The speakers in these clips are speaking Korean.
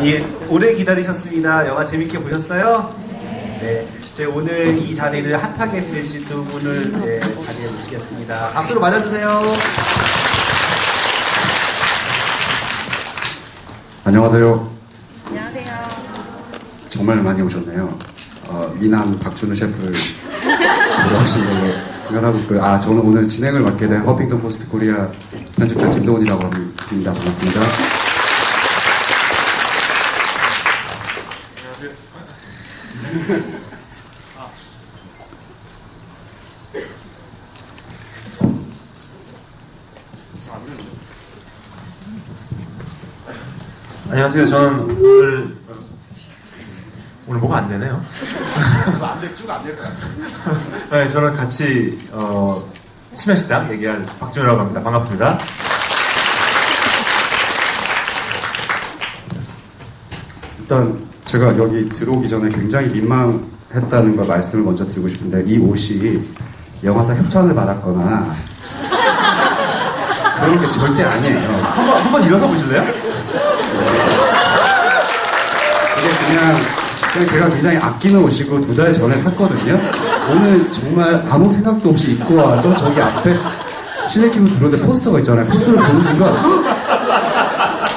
예, 오래 기다리셨습니다. 영화 재밌게 보셨어요? 네. 저희 오늘 이 자리를 핫하게 보내주신 두 분을 자리에 모시겠습니다. 박수로 맞아주세요. 안녕하세요. 안녕하세요. 정말 많이 오셨네요. 미남 박준우 셰프를 보러 오신 걸로 생각하고 있고요. 저는 오늘 진행을 맡게 된 허핑턴 포스트 코리아 편집자 김도훈이라고 합니다. 반갑습니다. 안녕하세요. 저는 오늘 뭐가 안 되네요. 쭉 안 될 것 같아요. 네, 저는 같이 심야식당 얘기할 박준우라고 합니다. 반갑습니다. 일단 제가 여기 들어오기 전에 굉장히 민망했다는 걸 말씀을 먼저 드리고 싶은데, 이 옷이 영화사 협찬을 받았거나 그런 게 절대 아니에요. 한번 일어서 보실래요? 이게 그냥 제가 굉장히 아끼는 옷이고 2달 전에 샀거든요. 오늘 정말 아무 생각도 없이 입고 와서 저기 앞에 시네큐브 들어오는데 포스터가 있잖아요. 포스터를 보는 순간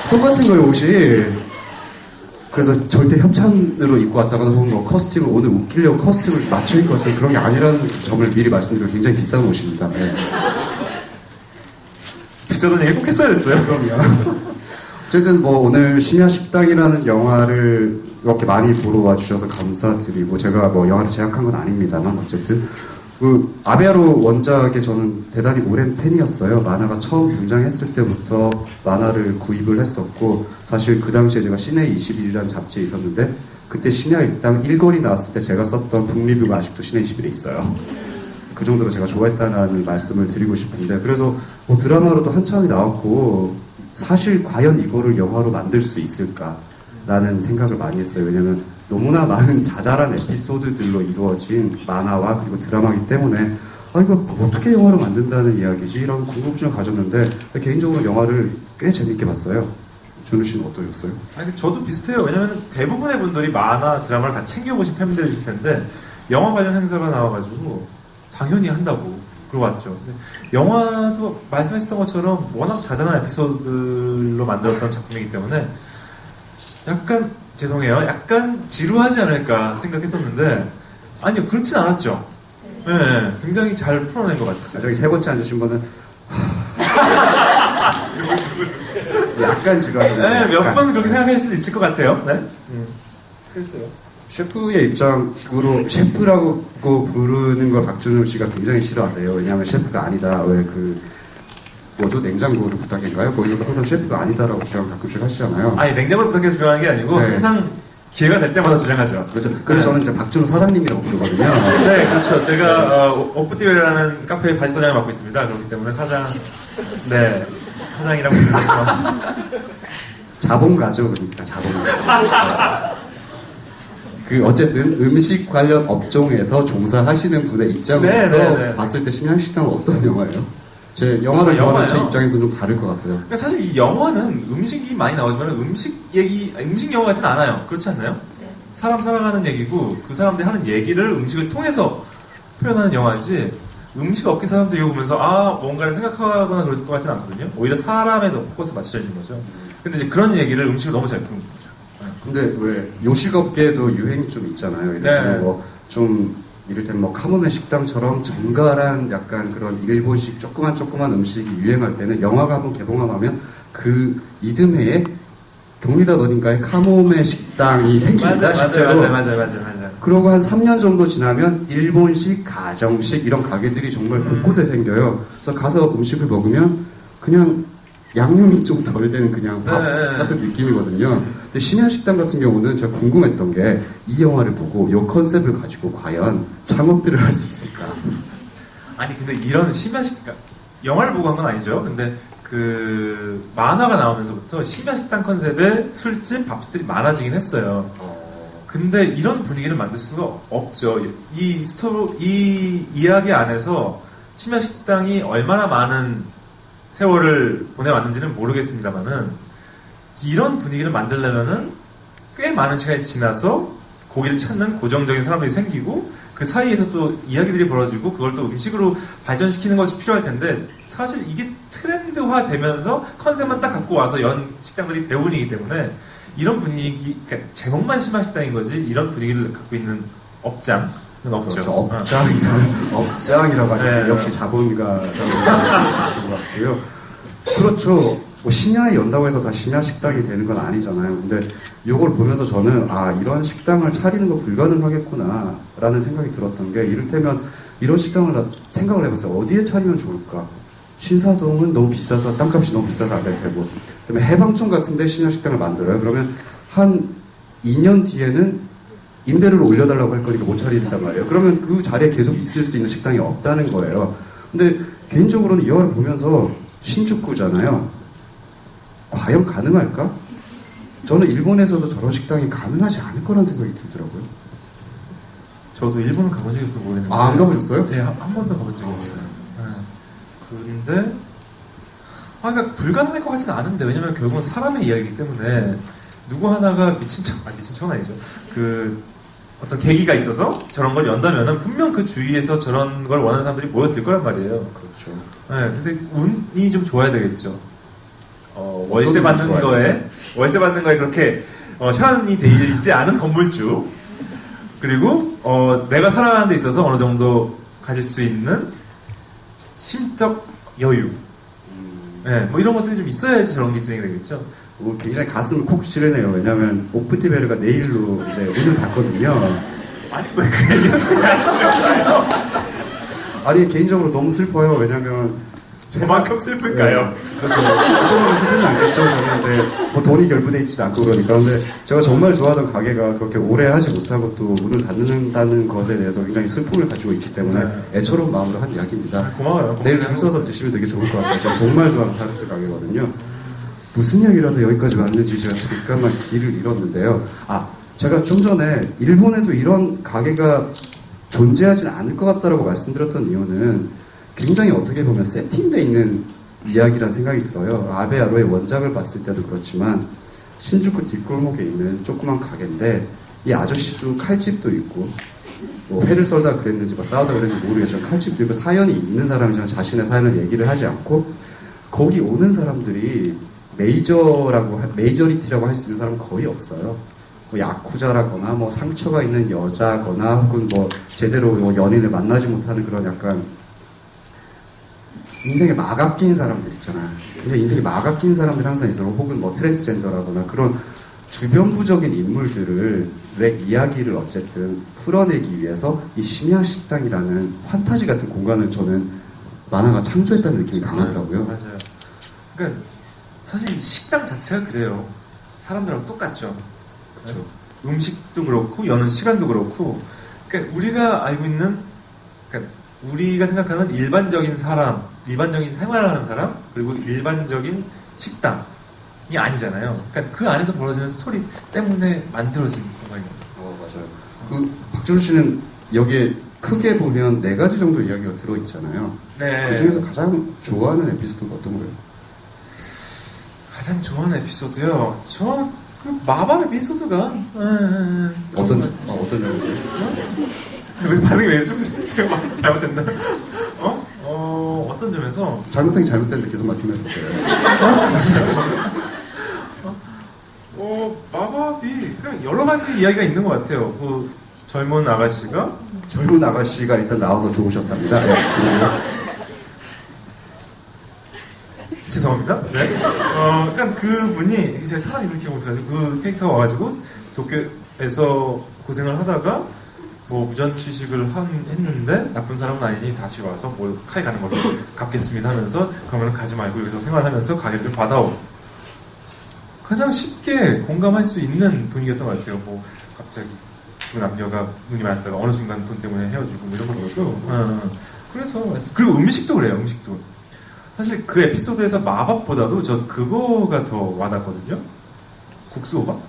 똑같은 거예요, 옷이. 그래서 절대 협찬으로 입고 왔다거나 혹은 뭐 커스튬을 오늘 웃기려고 커스튬을 맞춰 입고 왔다는 그런 게 아니라는 점을 미리 말씀드리고, 굉장히 비싼 옷입니다. 네. 비싸던 얘기 꼭 했어야 됐어요. 그럼요. 어쨌든 뭐 오늘 심야식당이라는 영화를 이렇게 많이 보러 와주셔서 감사드리고, 제가 뭐 영화를 제작한 건 아닙니다만 어쨌든 그 아베아로 원작에 저는 대단히 오랜 팬이었어요. 만화가 처음 등장했을 때부터 만화를 구입을 했었고, 사실 그 당시에 제가 시내 21이라는 잡지에 있었는데, 그때 심야일당 1권이 나왔을 때 제가 썼던 북리뷰가 아직도 시내 21에 있어요. 그 정도로 제가 좋아했다는 말씀을 드리고 싶은데, 그래서 뭐 드라마로도 한참이 나왔고, 사실 과연 이거를 영화로 만들 수 있을까라는 생각을 많이 했어요. 왜냐면 너무나 많은 자잘한 에피소드들로 이루어진 만화와 그리고 드라마이기 때문에 이거 어떻게 영화로 만든다는 이야기지? 이런 궁금증을 가졌는데, 개인적으로 영화를 꽤 재밌게 봤어요. 준우 씨는 어떠셨어요? 아니, 저도 비슷해요. 왜냐면 대부분의 분들이 만화, 드라마를 다 챙겨보신 팬들이실 텐데, 영화 관련 행사가 나와가지고 당연히 한다고 그러고 왔죠. 근데 영화도 말씀하셨던 것처럼 워낙 자잘한 에피소드로 만들었던 작품이기 때문에 약간, 죄송해요, 약간 지루하지 않을까 생각했었는데, 아니요, 그렇진 않았죠. 네, 굉장히 잘 풀어낸 것 같았어요. 저기 세 번째 앉으신 분은 약간 지루하셨네요. 네, 몇 번 그렇게 생각할 수도 있을 것 같아요. 네, 그랬어요. 셰프의 입장으로 셰프라고 부르는 걸 박준우 씨가 굉장히 싫어하세요. 왜냐하면 셰프가 아니다. 왜 뭐죠? 냉장고를 부탁인가요? 거기서도 항상 셰프가 아니다라고 주장 가끔씩 하시잖아요. 아니, 냉장고를 부탁해서 주장하는 게 아니고, 네. 항상 기회가 될 때마다 주장하죠. 그래서 저는 이제 박준우 사장님이라고 부르거든요. 네, 그렇죠. 제가 오프티웨라는 카페의 바지사장을 맡고 있습니다. 그렇기 때문에 네, 사장이라고 부르는 자본가죠, 그러니까 자본가. 어쨌든 음식 관련 업종에서 종사하시는 분의 입장으로서 네. 봤을 때 심야식당은 어떤 영화예요? 제 영화를 좋아하는 제 입장에서는 좀 다를 것 같아요. 그러니까 사실 이 영화는 음식이 많이 나오지만 음식 영화 같진 않아요. 그렇지 않나요? 사람 살아가는 얘기고, 그 사람들이 하는 얘기를 음식을 통해서 표현하는 영화지, 음식 업계 사람들이 이거 보면서 뭔가를 생각하거나 그럴 것 같지는 않거든요. 오히려 사람에 더 포커스 맞춰져 있는 거죠. 근데 이제 그런 얘기를 음식을 너무 잘 푸는 거죠. 근데 왜 요식업계도 유행이 좀 있잖아요. 이를테면 이를테면 카모메 식당처럼 정갈한 약간 그런 일본식 조그만 음식이 유행할 때는 영화가 한번 개봉하면 그 이듬해에 경리단 어딘가에 카모메 식당이 생깁니다. 실제로. 맞아요. 그러고 한 3년 정도 지나면 일본식, 가정식 이런 가게들이 정말 곳곳에 생겨요. 그래서 가서 음식을 먹으면 그냥 양념이 좀 덜 되는 그냥 밥 같은 느낌이거든요. 근데 심야식당 같은 경우는 제가 궁금했던 게, 이 영화를 보고 이 컨셉을 가지고 과연 창업들을 할 수 있을까? 아니, 근데 이런 심야식당, 영화를 보고 한 건 아니죠. 근데 그 만화가 나오면서부터 심야식당 컨셉의 술집, 밥집들이 많아지긴 했어요. 근데 이런 분위기를 만들 수가 없죠. 이 이야기 안에서 심야식당이 얼마나 많은 세월을 보내왔는지는 모르겠습니다만은, 이런 분위기를 만들려면은 꽤 많은 시간이 지나서 고기를 찾는 고정적인 사람들이 생기고 그 사이에서 또 이야기들이 벌어지고 그걸 또 음식으로 발전시키는 것이 필요할 텐데 사실 이게 트렌드화 되면서 컨셉만 딱 갖고 와서 연 식당들이 대부분이기 때문에 이런 분위기, 그러니까 제목만 심야식당인 거지 이런 분위기를 갖고 있는 업장은 없죠. 그렇죠. 업장이라고 하셨어요. 네. 역시 자본가라고 말씀하시는 것 같고요. 그렇죠. 뭐 심야에 연다고 해서 다 심야 식당이 되는 건 아니잖아요. 근데 이걸 보면서 저는 이런 식당을 차리는 거 불가능하겠구나 라는 생각이 들었던 게 이를테면 이런 식당을 생각을 해봤어요. 어디에 차리면 좋을까? 신사동은 너무 비싸서 땅값이 너무 비싸서 안 될 테고 그다음에 해방촌 같은데 심야 식당을 만들어요. 그러면 한 2년 뒤에는 임대료를 올려달라고 할 거니까 못 차린단 말이에요. 그러면 그 자리에 계속 있을 수 있는 식당이 없다는 거예요. 근데 개인적으로는 이 영화를 보면서 신주쿠잖아요. 과연 가능할까? 저는 일본에서도 저런 식당이 가능하지 않을 거라는 생각이 들더라고요. 저도 일본을 가본 적이 없어서 모르겠는데 안 가보셨어요? 네, 한 번도 가본 적이 없어요. 그런데 그러니까 불가능할 것 같지는 않은데 왜냐면 결국은 사람의 이야기이기 때문에 누구 하나가 미친 척은 아니죠. 그 어떤 계기가 있어서 저런 걸 연다면은 분명 그 주위에서 저런 걸 원하는 사람들이 모여들 거란 말이에요. 그렇죠. 네, 근데 운이 좀 좋아야 되겠죠. 월세 받는 거에 그렇게 현이 돼 있지 않은 건물주 그리고 내가 살아가는 데 있어서 어느 정도 가질 수 있는 심적 여유, 네, 뭐 이런 것들이 좀 있어야지 저런 게 진행이 되겠죠. 굉장히 가슴을 콕 찌르네요. 왜냐하면 오프티베르가 내일로 이제 문을 닫거든요. 아니 왜 그 얘기를 하시는 거예요? 아니 개인적으로 너무 슬퍼요. 왜냐하면 그만큼 슬플까요? 네, 그렇죠. 어쩌면 슬프진 않겠죠. 저는 이제 뭐 돈이 결부돼 있지도 않고 그러니까. 근데 제가 정말 좋아하던 가게가 그렇게 오래 하지 못하고 또 문을 닫는다는 것에 대해서 굉장히 슬픔을 가지고 있기 때문에 애처로운 마음으로 한 이야기입니다. 고마워요. 내일 줄 서서 드시면 되게 좋을 것 같아요. 제가 정말 좋아하는 타르트 가게거든요. 무슨 얘기라도 여기까지 왔는지 제가 잠깐만 길을 잃었는데요. 제가 좀 전에 일본에도 이런 가게가 존재하진 않을 것 같다라고 말씀드렸던 이유는 굉장히 어떻게 보면 세팅되어 있는 이야기란 생각이 들어요. 아베 아로의 원작을 봤을 때도 그렇지만 신주쿠 뒷골목에 있는 조그만 가게인데 이 아저씨도 칼집도 있고 뭐 회를 썰다 그랬는지 뭐 싸우다 그랬는지 모르겠지만 칼집도 있고 사연이 있는 사람이지만 자신의 사연을 얘기를 하지 않고 거기 오는 사람들이 메이저리티라고 할 수 있는 사람은 거의 없어요. 뭐 야쿠자라거나 뭐 상처가 있는 여자거나 혹은 뭐 제대로 뭐 연인을 만나지 못하는 그런 약간 인생에 막아 낀 사람들 있잖아요. 근데 인생에 막아 낀 사람들이 항상 있어요. 혹은 뭐 트랜스젠더라거나 그런 주변부적인 인물들의 이야기를 어쨌든 풀어내기 위해서 이 심야식당이라는 판타지 같은 공간을 저는 만화가 창조했다는 느낌이 강하더라고요. 맞아요. 그러니까 사실 이 식당 자체가 그래요. 사람들하고 똑같죠. 그렇죠. 음식도 그렇고 여는 시간도 그렇고 그러니까 우리가 알고 있는 그러니까 우리가 생각하는 일반적인 사람, 일반적인 생활을 하는 사람, 그리고 일반적인 식당이 아니잖아요. 그러니까 그 안에서 벌어지는 스토리 때문에 만들어진 공간이에요. 맞아요. 그 박준우 씨는 여기에 크게 보면 4가지 정도 이야기가 들어있잖아요. 네. 그 중에서 가장 좋아하는 에피소드가 어떤 거예요? 가장 좋아하는 에피소드요? 저 그 마법 에피소드가 어떤 점에서요? 왜 반응이 왜 좀 제가 잘못됐나? 어떤 점에서 잘못된 게 잘못됐는데 계속 말씀해 주세요. 마법이 그냥 여러 가지 이야기가 있는 것 같아요. 그 젊은 아가씨가 일단 나와서 좋으셨답니다. 네. 죄송합니다. 네. 그러니까 그분이 이제 사람 이름 기억 못해가지고 그 캐릭터가 와가지고 도쿄에서 고생을 하다가 뭐 무전 취식을 했는데 나쁜 사람은 아니니 다시 와서 뭐 칼 가는 걸로 갚겠습니다 하면서 그러면 가지 말고 여기서 생활하면서 가게를 좀 받아오. 가장 쉽게 공감할 수 있는 분위기였던 것 같아요. 뭐 갑자기 두 남녀가 눈이 맞다가 어느 순간 돈 때문에 헤어지고 뭐 이런 거 그렇고. 그래서 그리고 음식도 그래요. 음식도. 사실 그 에피소드에서 마법보다도 저 그거가 더 와닿거든요. 국수호박?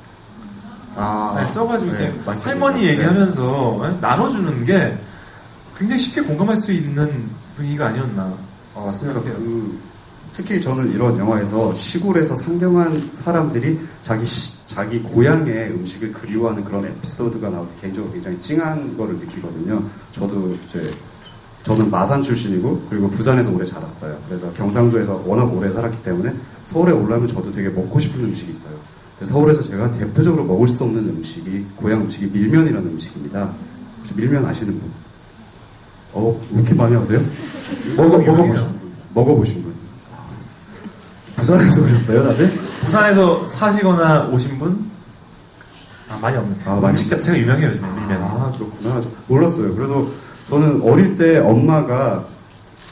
네, 쪄가지고 이렇게 할머니 얘기하면서 네? 나눠주는 게 굉장히 쉽게 공감할 수 있는 분위기가 아니었나. 맞습니다. 특히 저는 이런 영화에서 시골에서 상경한 사람들이 자기 고향의 음식을 그리워하는 그런 에피소드가 나올 때 개인적으로 굉장히 찡한 거를 느끼거든요. 저는 마산 출신이고 그리고 부산에서 오래 자랐어요. 그래서 경상도에서 워낙 오래 살았기 때문에 서울에 올라오면 저도 되게 먹고 싶은 음식이 있어요. 근데 서울에서 제가 대표적으로 먹을 수 없는 음식이 고향 음식이 밀면이라는 음식입니다. 혹시 밀면 아시는 분? 왜 이렇게 많이 아세요? 먹어보신 분? 부산에서 오셨어요, 다들? 부산에서 사시거나 오신 분? 많이 없네. 많이 음식 자체가 유명해요, 요즘에 밀면. 그렇구나. 몰랐어요. 그래서 저는 어릴 때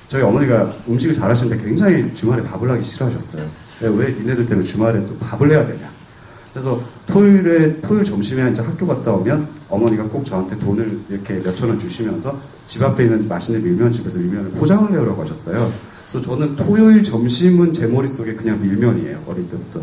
저희 어머니가 음식을 잘하시는데 굉장히 주말에 밥을 하기 싫어하셨어요. 왜 니네들 때문에 주말에 또 밥을 해야 되냐. 그래서 토요일 점심에 이제 학교 갔다 오면 어머니가 꼭 저한테 돈을 이렇게 몇천 원 주시면서 집 앞에 있는 맛있는 밀면집에서 밀면을 포장을 해오라고 하셨어요. 그래서 저는 토요일 점심은 제 머릿속에 그냥 밀면이에요. 어릴 때부터.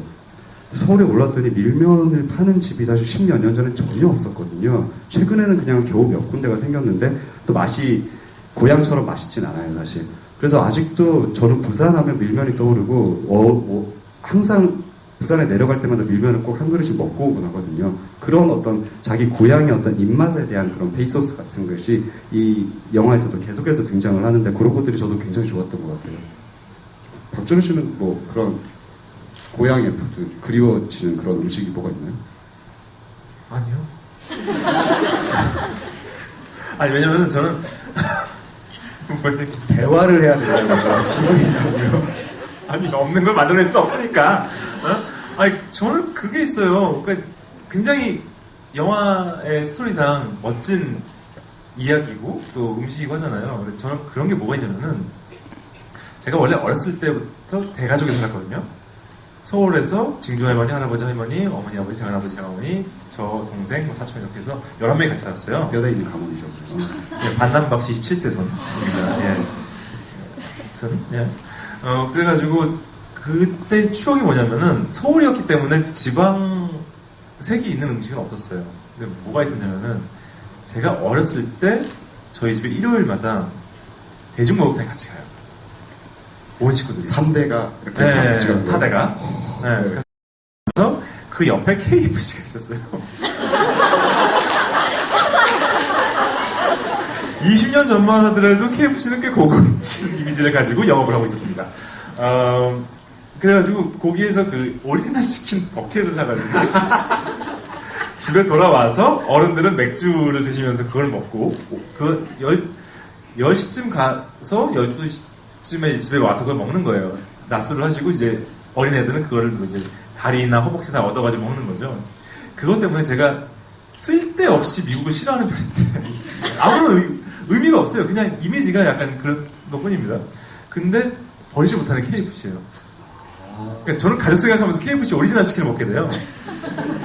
서울에 올랐더니 밀면을 파는 집이 사실 10몇 년 전엔 전혀 없었거든요. 최근에는 그냥 겨우 몇 군데가 생겼는데 또 맛이 고향처럼 맛있진 않아요, 사실. 그래서 아직도 저는 부산하면 밀면이 떠오르고 항상 부산에 내려갈 때마다 밀면을 꼭 한 그릇씩 먹고 오곤 하거든요. 그런 어떤 자기 고향의 어떤 입맛에 대한 그런 페이소스 같은 것이 이 영화에서도 계속해서 등장을 하는데 그런 것들이 저도 굉장히 좋았던 것 같아요. 박준호 씨는 뭐 그런 고향의 푸드, 그리워지는 그런 음식이 뭐가 있나요? 아니요. 아니, 왜냐면은 저는, 뭐 이렇게. 대화를 해야 되잖아요. 지원이 있다고요. 아니, 없는 걸 만들어낼 수는 없으니까. 아니, 저는 그게 있어요. 그러니까 굉장히 영화의 스토리상 멋진 이야기고 또 음식이고 하잖아요. 근데 저는 그런 게 뭐가 있냐면은 제가 원래 어렸을 때부터 대가족에 살았거든요. 서울에서 증조 할머니, 할아버지, 할머니, 어머니, 아버지, 장할아버지, 장어머니, 저 동생, 사촌 이렇게 해서 11명이 같이 살았어요. 뼈대 있는 가문이셨군요. 예, 반남박씨 27세 손입니다. 예. 손? 예. 그래가지고 그때 추억이 뭐냐면은 서울이었기 때문에 지방색이 있는 음식은 없었어요. 근데 뭐가 있었냐면은 제가 어렸을 때 저희 집에 일요일마다 대중목욕탕에 같이 가요. 온 식구들이. 3대가 이렇게 네, 같이 가는 거예요? 4대가. 네. 그래서 그 옆에 KFC가 있었어요. 20년 전만 하더라도 KFC는 꽤 고급진 이미지를 가지고 영업을 하고 있었습니다. 그래가지고 거기에서 그 오리지널 치킨 버켓을 사가지고 집에 돌아와서 어른들은 맥주를 드시면서 그걸 먹고 10시쯤 가서 12시쯤에 집에 와서 그걸 먹는 거예요. 낮술을 하시고 이제 어린애들은 그거를 뭐 이제 다리나 허벅지 다 얻어가지고 먹는 거죠. 그것 때문에 제가 쓸데없이 미국을 싫어하는 편인데 아무런 의미가 없어요. 그냥 이미지가 약간 그런 것 뿐입니다. 근데 버리지 못하는 KFC예요. 그러니까 저는 가족 생각하면서 KFC 오리지널 치킨을 먹게 돼요.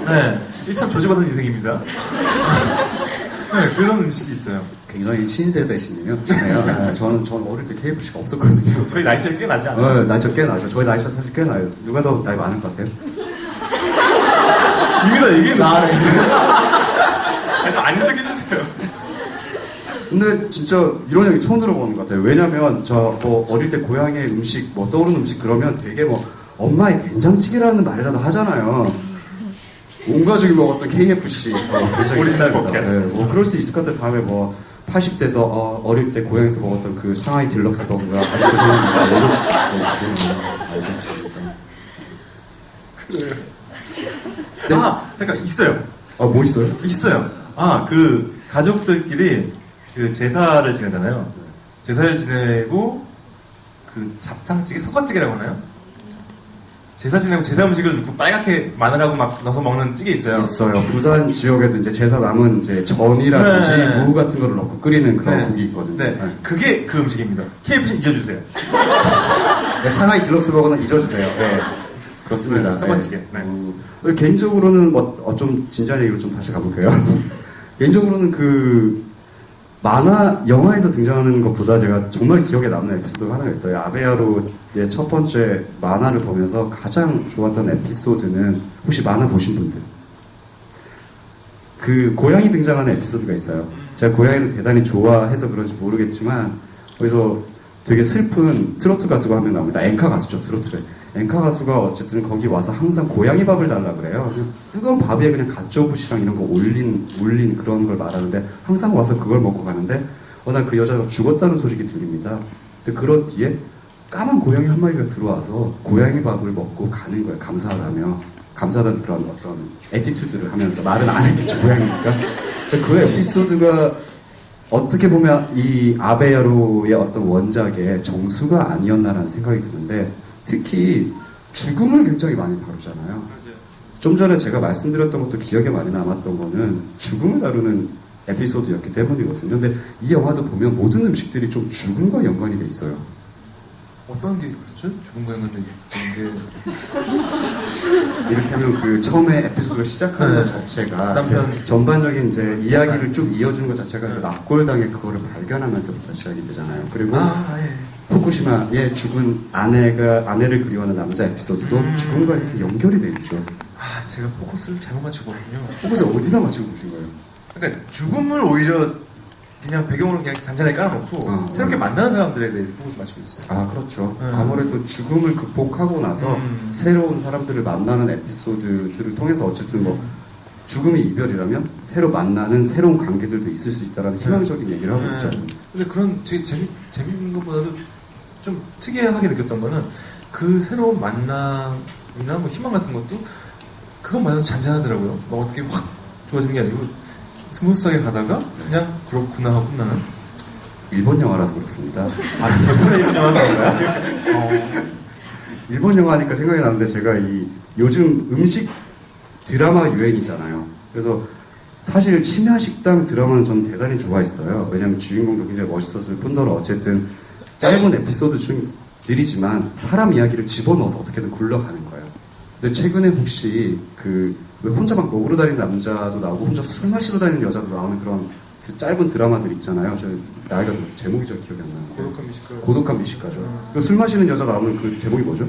네, 이 참 조지받은 인생입니다. 네, 그런 음식이 있어요. 굉장히 신세대시네요. 네, 저는 어릴 때 KFC가 없었거든요. 저희 나이 차이 꽤 나지 않아요? 나이 차이 꽤 나죠. 저희 나이 차이 사실 꽤 나요. 누가 더 나이 많을 것 같아요? 이미 다 얘기했는데. 네. 좀 아닌 척 해주세요. 근데 진짜 이런 얘기 처음 들어보는 것 같아요. 왜냐면 뭐 어릴 때 고향의 음식, 뭐 떠오르는 음식 그러면 되게 뭐 엄마의 된장찌개라는 말이라도 하잖아요. 온 가족이 먹었던 KFC 굉장히 오리지널 좋습니다. 버켓. 네, 뭐 그럴 수도 있을 것 같아요. 다음에 뭐 80대에서 어릴 때 고향에서 먹었던 그 상하이 딜럭스 버거가 아직도 생각나요. 먹을 수 있을까요? 알겠습니다. 그래요. 네. 잠깐 있어요. 뭐 있어요? 있어요. 그 가족들끼리 그 제사를 지내잖아요. 제사를 지내고 그 잡탕찌개, 석가찌개라고 하나요? 제사 지내고 제사 음식을 넣고 빨갛게 마늘하고 막 넣어서 먹는 찌개 있어요. 있어요. 부산 지역에도 이제 제사 남은 이제 전이라든지 네. 무 같은 거를 넣고 끓이는 그런 네. 국이 있거든요. 네. 그게 그 음식입니다. KFC 잊어주세요. 네, 상하이 딜럭스 버거는 잊어주세요. 네. 그렇습니다. 네, 석가찌개. 네. 개인적으로는 좀 진지한 얘기로 좀 다시 가볼게요. 개인적으로는 그 영화에서 등장하는 것보다 제가 정말 기억에 남는 에피소드가 하나가 있어요. 아베야로 첫 번째 만화를 보면서 가장 좋았던 에피소드는 혹시 만화 보신 분들? 그 고양이 등장하는 에피소드가 있어요. 제가 고양이를 대단히 좋아해서 그런지 모르겠지만 거기서 되게 슬픈 트로트 가수가 한 명 나옵니다. 엔카 가수죠, 트로트에. 엔카 가수가 어쨌든 거기 와서 항상 고양이 밥을 달라 그래요. 그냥 뜨거운 밥 위에 그냥 갓저부시랑 이런 거 올린 그런 걸 말하는데 항상 와서 그걸 먹고 가는데 어느 날 그 여자가 죽었다는 소식이 들립니다. 근데 그런 뒤에 까만 고양이 한 마리가 들어와서 고양이 밥을 먹고 가는 거예요. 감사하다며. 감사하다는 그런 어떤 애티튜드를 하면서 말은 안 했겠죠, 고양이니까. 근데 그 에피소드가 어떻게 보면 이 아베야로의 어떤 원작의 정수가 아니었나라는 생각이 드는데 특히 죽음을 굉장히 많이 다루잖아요. 좀 전에 제가 말씀드렸던 것도 기억에 많이 남았던 거는 죽음을 다루는 에피소드였기 때문이거든요. 근데 이 영화도 보면 모든 음식들이 좀 죽음과 연관이 돼 있어요. 어떤 게 그렇죠? 죽음과 연관된 게 이를테면 그 처음에 에피소드를 시작하는 네. 것 자체가 남편. 이제 전반적인 이제 이야기를 쭉 이어주는 것 자체가 그 납골당에 그거를 발견하면서부터 시작이 되잖아요. 그리고 예. 후쿠시마에 죽은 아내를 그리워하는 남자 에피소드도 죽음과 이렇게 연결이 돼 있죠. 제가 포커스를 잘못 맞추거든요. 혹시 어디다 맞추고 보신 거예요? 그러니까 죽음을 오히려 그냥 배경으로 그냥 잔잔하게 깔아놓고 새롭게 만나는 사람들에 대해서 포커스 맞추고 있어요. 아, 그렇죠. 아무래도 죽음을 극복하고 나서 새로운 사람들을 만나는 에피소드들을 통해서 어쨌든 뭐 죽음이 이별이라면 새로 만나는 새로운 관계들도 있을 수 있다는 희망적인 얘기를 하고 있죠. 근데 그런 재밌는 것보다도 좀 특이하게 느꼈던 거는 그 새로운 만남이나 뭐 희망 같은 것도 그것만으로도 잔잔하더라고요. 막 어떻게 확 좋아지는 게 아니고 스무스하게 가다가 그냥 그렇구나 하고 끝나는. 일본 영화라서 그렇습니다. 대부분의 일본 영화인가요? 일본 영화 하니까 생각이 나는데 제가 이 요즘 음식 드라마 유행이잖아요. 그래서 사실 심야식당 드라마는 저는 대단히 좋아했어요. 왜냐하면 주인공도 굉장히 멋있었을 뿐더러 어쨌든 짧은 에피소드들이지만 사람 이야기를 집어넣어서 어떻게든 굴러가는 거예요. 근데 최근에 혹시 왜 혼자 막 먹으러 다니는 남자도 나오고 혼자 술 마시러 다니는 여자도 나오는 그런 짧은 드라마들 있잖아요. 저 나이가 들어서 제목이 잘 기억이 안 나는데. 고독한 미식가. 고독한 미식가죠. 술 마시는 여자 나오는 그 제목이 뭐죠?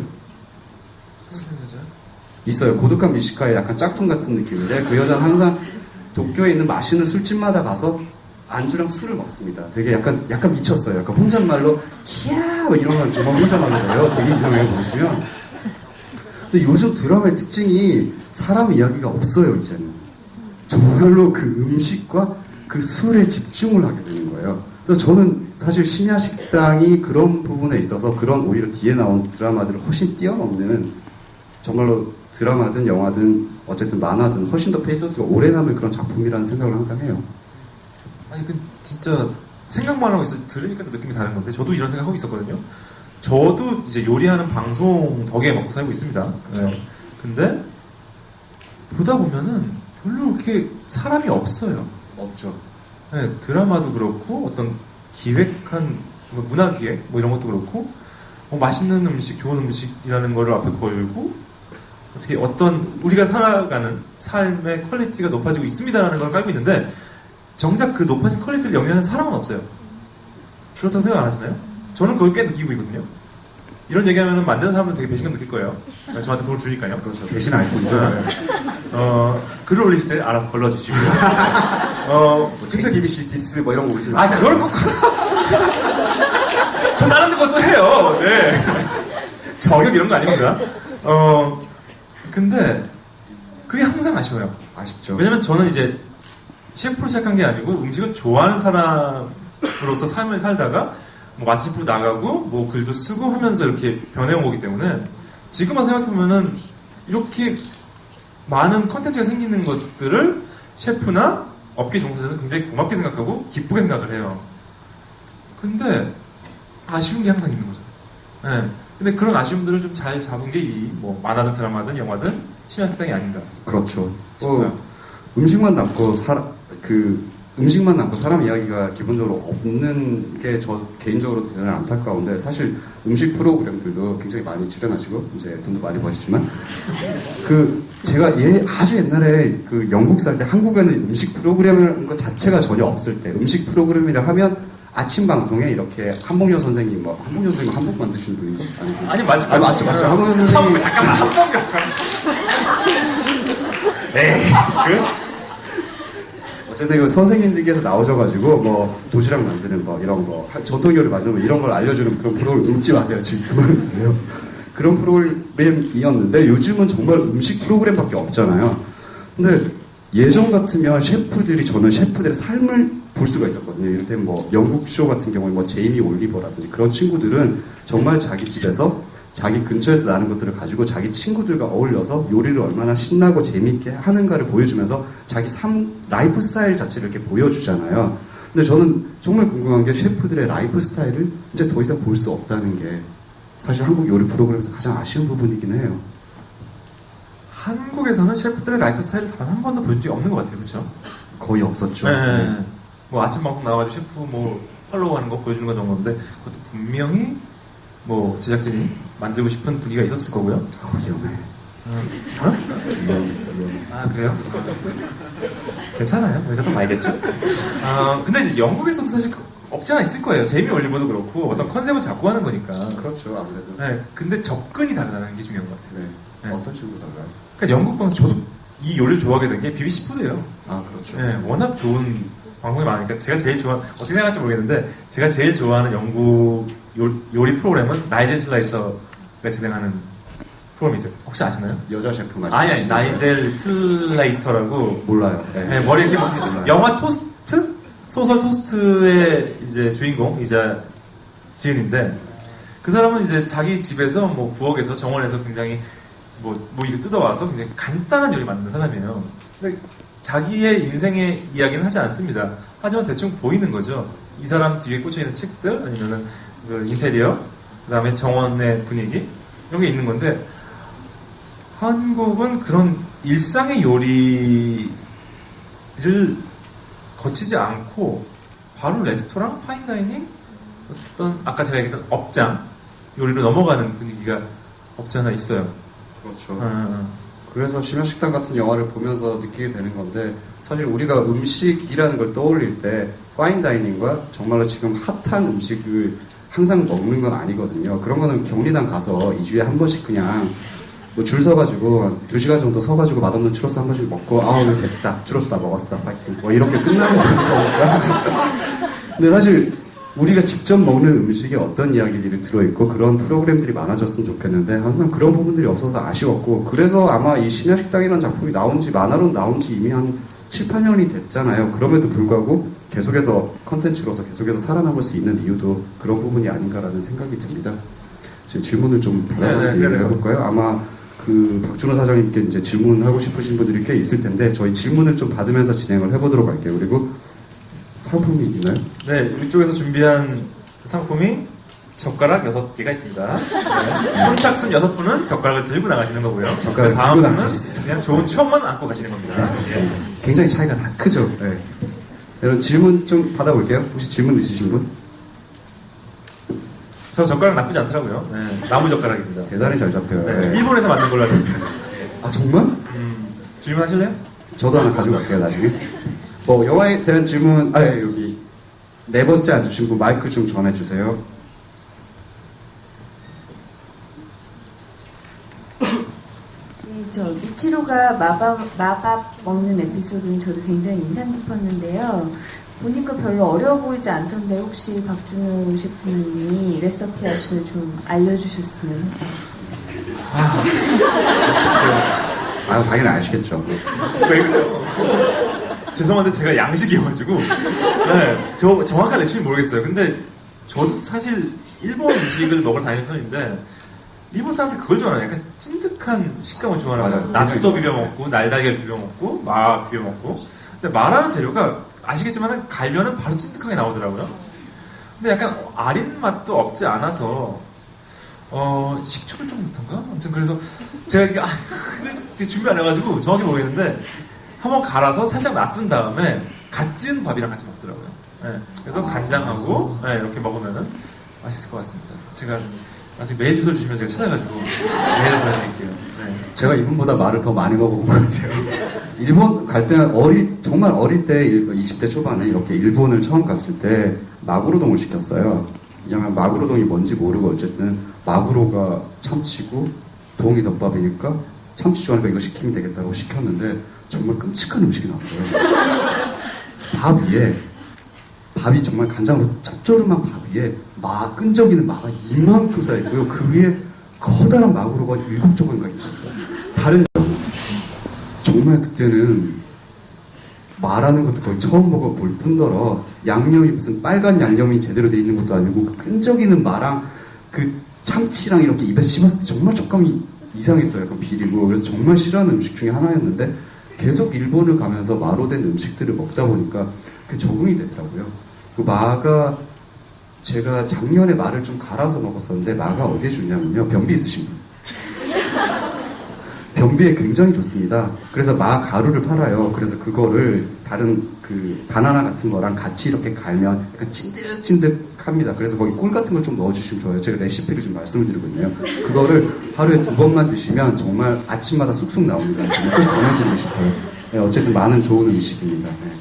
무슨 여자? 있어요. 고독한 미식가의 약간 짝퉁 같은 느낌인데 그 여자는 항상 도쿄에 있는 맛있는 술집마다 가서 안주랑 술을 먹습니다. 되게 약간 미쳤어요. 약간 혼잣말로 키야 뭐 이런 말 정말 혼잣말로 해요. 되게 이상해요 보시면. 근데 요즘 드라마의 특징이 사람 이야기가 없어요 이제는. 정말로 그 음식과 그 술에 집중을 하게 되는 거예요. 그래서 저는 사실 심야식당이 그런 부분에 있어서 그런 오히려 뒤에 나온 드라마들을 훨씬 뛰어넘는 정말로 드라마든 영화든 어쨌든 만화든 훨씬 더 페이스가 오래 남을 그런 작품이라는 생각을 항상 해요. 아니 그 진짜 생각만 하고 있어 들으니까 또 느낌이 다른 건데 저도 이런 생각하고 있었거든요. 저도 이제 요리하는 방송 덕에 먹고 살고 있습니다. 네. 근데 보다 보면은 별로 그렇게 사람이 없어요. 없죠. 네, 드라마도 그렇고 어떤 기획한 뭐 문화기획 뭐 이런 것도 그렇고 맛있는 음식, 좋은 음식이라는 거를 앞에 걸고 어떻게 어떤 우리가 살아가는 삶의 퀄리티가 높아지고 있습니다라는 걸 깔고 있는데 정작 그 높아진 퀄리티를 영위하는 사람은 없어요. 그렇다고 생각 안 하시나요? 저는 그걸 꽤 느끼고 있거든요. 이런 얘기하면 만드는 사람들 되게 배신감 느낄 거예요. 저한테 돈을 주니까요. 그렇죠. 대신 아이폰이죠. 글을 올리실 때 알아서 걸러주시고. 근데 JTBC 디스 뭐 이런 거 올리지 마. 그걸 꼭. 저 다른 것도 해요. 네. 저격 이런 거 아닙니다. 근데 그게 항상 아쉬워요. 아쉽죠. 왜냐면 저는 이제 셰프로 시작한 게 아니고 음식을 좋아하는 사람으로서 삶을 살다가 뭐 맛집으로 나가고 뭐 글도 쓰고 하면서 이렇게 변해온 거기 때문에 지금만 생각해보면은 이렇게 많은 컨텐츠가 생기는 것들을 셰프나 업계 종사자는 굉장히 고맙게 생각하고 기쁘게 생각을 해요. 근데 아쉬운 게 항상 있는 거죠. 네. 근데 그런 아쉬움들을 좀 잘 잡은 게 이 뭐 만화든 드라마든 영화든 심야식당이 아닌가. 그렇죠. 음식만 남고 음식만 남고 사람 이야기가 기본적으로 없는 게 저 개인적으로도 대단히 안타까운데 사실 음식 프로그램들도 굉장히 많이 출연하시고 이제 돈도 많이 버시지만 제가 아주 옛날에 그 영국 살 때 한국에는 음식 프로그램이라는 것 자체가 전혀 없을 때 음식 프로그램이라 하면 아침 방송에 이렇게 한복녀 선생님 한복녀 선생님 한복 만드시는 분인가? 아니 맞죠. 맞죠. 한복녀 선생님 잠깐만 한복녀. 에이 어쨌든 그 선생님들께서 나오셔가지고 뭐 도시락 만드는 거 이런 거 전통 요리 만드는 거 이런 걸 알려주는 그런 프로그램 웃지 마세요 지금 그만하세요. 그런 프로그램이었는데 요즘은 정말 음식 프로그램밖에 없잖아요. 근데 예전 같으면 저는 셰프들의 삶을 볼 수가 있었거든요. 이를테면 뭐 영국 쇼 같은 경우에 뭐 제이미 올리버라든지 그런 친구들은 정말 자기 집에서 자기 근처에서 나는 것들을 가지고 자기 친구들과 어울려서 요리를 얼마나 신나고 재미있게 하는가를 보여주면서 자기 라이프 스타일 자체를 이렇게 보여주잖아요. 근데 저는 정말 궁금한 게 셰프들의 라이프 스타일을 이제 더 이상 볼 수 없다는 게 사실 한국 요리 프로그램에서 가장 아쉬운 부분이긴 해요. 한국에서는 셰프들의 라이프 스타일을 단 한 번도 보여준 적이 없는 것 같아요, 그렇죠? 거의 없었죠. 네. 뭐 아침 방송 나와가지고 셰프 뭐 팔로우하는 거 보여주는 건 정도인데 그것도 분명히 뭐 제작진이 만들고 싶은 분위기가 있었을 거고요. 위험해. 아 그래요? 괜찮아요. 우리가 또 알겠죠? 근데 이제 영국에서도 사실 없지 않아 있을 거예요. 제이미 올리버도 그렇고 어떤 컨셉을 잡고 하는 거니까. 그렇죠, 아무래도. 네. 근데 접근이 다르다는 게 중요한 것 같아요. 네. 네. 어떤 식으로 달라요? 그러니까 영국 방송 저도 이 요리를 좋아하게 된 게 BBC 푸드예요. 아, 그렇죠. 네, 워낙 좋은 방송이 많으니까 제가 제일 어떻게 생각할지 모르겠는데 제가 제일 좋아하는 영국 요리 프로그램은 나이젤 슬레이터가 진행하는 프로그램이 있어요. 혹시 아시나요? 여자 셰프 아니 말씀하시는 나이젤 슬레이터라고 몰라요. 네. 네, 머리 이렇게 영화 토스트? 소설 토스트의 이제 주인공이자 지은인데 그 사람은 이제 자기 집에서 뭐 부엌에서 정원에서 굉장히 뭐 이거 뜯어와서 굉장히 간단한 요리 만드는 사람이에요. 근데 자기의 인생의 이야기는 하지 않습니다. 하지만 대충 보이는 거죠. 이 사람 뒤에 꽂혀있는 책들 아니면은 그 인테리어 그 다음에 정원의 분위기 이런 게 있는 건데 한국은 그런 일상의 요리를 거치지 않고 바로 레스토랑, 파인다이닝 어떤 아까 제가 얘기했던 업장 요리로 넘어가는 분위기가 없지 않아 있어요. 그렇죠. 그래서 심야식당 같은 영화를 보면서 느끼게 되는 건데 사실 우리가 음식이라는 걸 떠올릴 때 파인다이닝과 정말로 지금 핫한 음식을 항상 먹는 건 아니거든요. 그런 거는 격리당 가서 2주에 한 번씩 그냥 뭐 줄 서가지고 2시간 정도 서가지고 맛없는 추러스 한 번씩 먹고 이거 됐다. 추러스 다 먹었어. 파이팅. 뭐 이렇게 끝나면 되는 거니까. 근데 사실 우리가 직접 먹는 음식에 어떤 이야기들이 들어있고 그런 프로그램들이 많아졌으면 좋겠는데 항상 그런 부분들이 없어서 아쉬웠고 그래서 아마 이 심야식당이라는 작품이 만화로 나온 지 이미 한 7, 8년이 됐잖아요. 그럼에도 불구하고 계속해서 컨텐츠로서 계속해서 살아남을 수 있는 이유도 그런 부분이 아닌가라는 생각이 듭니다. 지금 질문을 좀 받아서 해볼까요? 아마 그 박준호 사장님께 이제 질문하고 싶으신 분들이 꽤 있을 텐데 저희 질문을 좀 받으면서 진행을 해보도록 할게요. 그리고 상품이 있나요? 네, 우리 쪽에서 준비한 상품이 젓가락 6개가 있습니다. 네. 선착순 6분은 젓가락을 들고 나가시는 거고요. 젓가락을 그 다음은 들고 나가시죠. 그냥 좋은 추억만 안고 가시는 겁니다. 네, 그렇습니다. 굉장히 차이가 다 크죠. 네. 여러분 질문 좀 받아볼게요. 혹시 질문 있으신 분? 저 젓가락 나쁘지 않더라고요. 네, 나무 젓가락입니다. 대단히 잘 잡혀요. 네, 네. 일본에서 만든 걸로 알고 있습니다. 아 정말? 질문하실래요? 저도 하나 가지고 갈게요 나중에. 뭐 영화에 대한 질문 여기 네 번째 앉으신 분 마이크 좀 전해주세요. 네, 저 미치로가 마밥 먹는 에피소드는 저도 굉장히 인상 깊었는데요. 보니까 별로 어려워 보이지 않던데 혹시 박준호 셰프님이 레시피 하시면 좀 알려주셨으면 해서. 당연히 아시겠죠. 왜 그래요? 죄송한데 제가 양식이어가지고 네, 저 정확한 레시피 모르겠어요. 근데 저도 사실 일본 음식을 먹으러 다니는 편인데 일본 사람들 그걸 좋아해요. 약간 찐득한 식감을 좋아하는 거예요. 낫도 비벼 먹고 날달걀 비벼 먹고 마 비벼 먹고. 근데 마라는 재료가 아시겠지만 갈면은 바로 찐득하게 나오더라고요. 근데 약간 아린 맛도 없지 않아서 식초를 좀 넣던가? 아무튼 그래서 제가 이게 준비 안 해가지고 정확히 모르겠는데 한번 갈아서 살짝 놔둔 다음에 갓 지은 밥이랑 같이 먹더라고요. 네, 그래서 간장하고 이렇게 먹으면은 맛있을 것 같습니다. 제가 나중에 메일 주소를 주시면 제가 찾아가지고 메일을 보내드릴게요. 네. 제가 이분보다 말을 더 많이 먹어본 것 같아요. 일본 갈 때는 정말 어릴 때 20대 초반에 이렇게 일본을 처음 갔을 때 마구로동을 시켰어요. 그냥 마구로동이 뭔지 모르고 어쨌든 마구로가 참치고 동이 덮밥이니까 참치 좋아하니까 이거 시키면 되겠다고 시켰는데 정말 끔찍한 음식이 나왔어요. 밥 위에 밥이 정말 간장으로 짭조름한 밥 위에 끈적이는 마가 이만큼 쌓여있고요. 그 위에 커다란 마구로가 7조각인가 있었어요. 다른 정말 그때는 마라는 것도 거의 처음 먹어볼 뿐더러 양념이 무슨 빨간 양념이 제대로 돼 있는 것도 아니고 그 끈적이는 마랑 그 참치랑 이렇게 입에 씹었을 때 정말 촉감이 이상했어요. 약간 비리고. 그래서 정말 싫어하는 음식 중에 하나였는데 계속 일본을 가면서 마로 된 음식들을 먹다 보니까 그게 적응이 되더라고요. 그 마가 제가 작년에 마를 좀 갈아서 먹었었는데 마가 어디에 좋냐면요. 변비 있으신 분. 변비에 굉장히 좋습니다. 그래서 마 가루를 팔아요. 그래서 그거를 다른 그 바나나 같은 거랑 같이 이렇게 갈면 약간 찐득찐득합니다. 그래서 거기 꿀 같은 걸 좀 넣어주시면 좋아요. 제가 레시피를 좀 말씀을 드리고 있네요. 그거를 하루에 2번만 드시면 정말 아침마다 쑥쑥 나옵니다. 꼭 권해드리고 싶어요. 네, 어쨌든 마는 좋은 음식입니다. 네.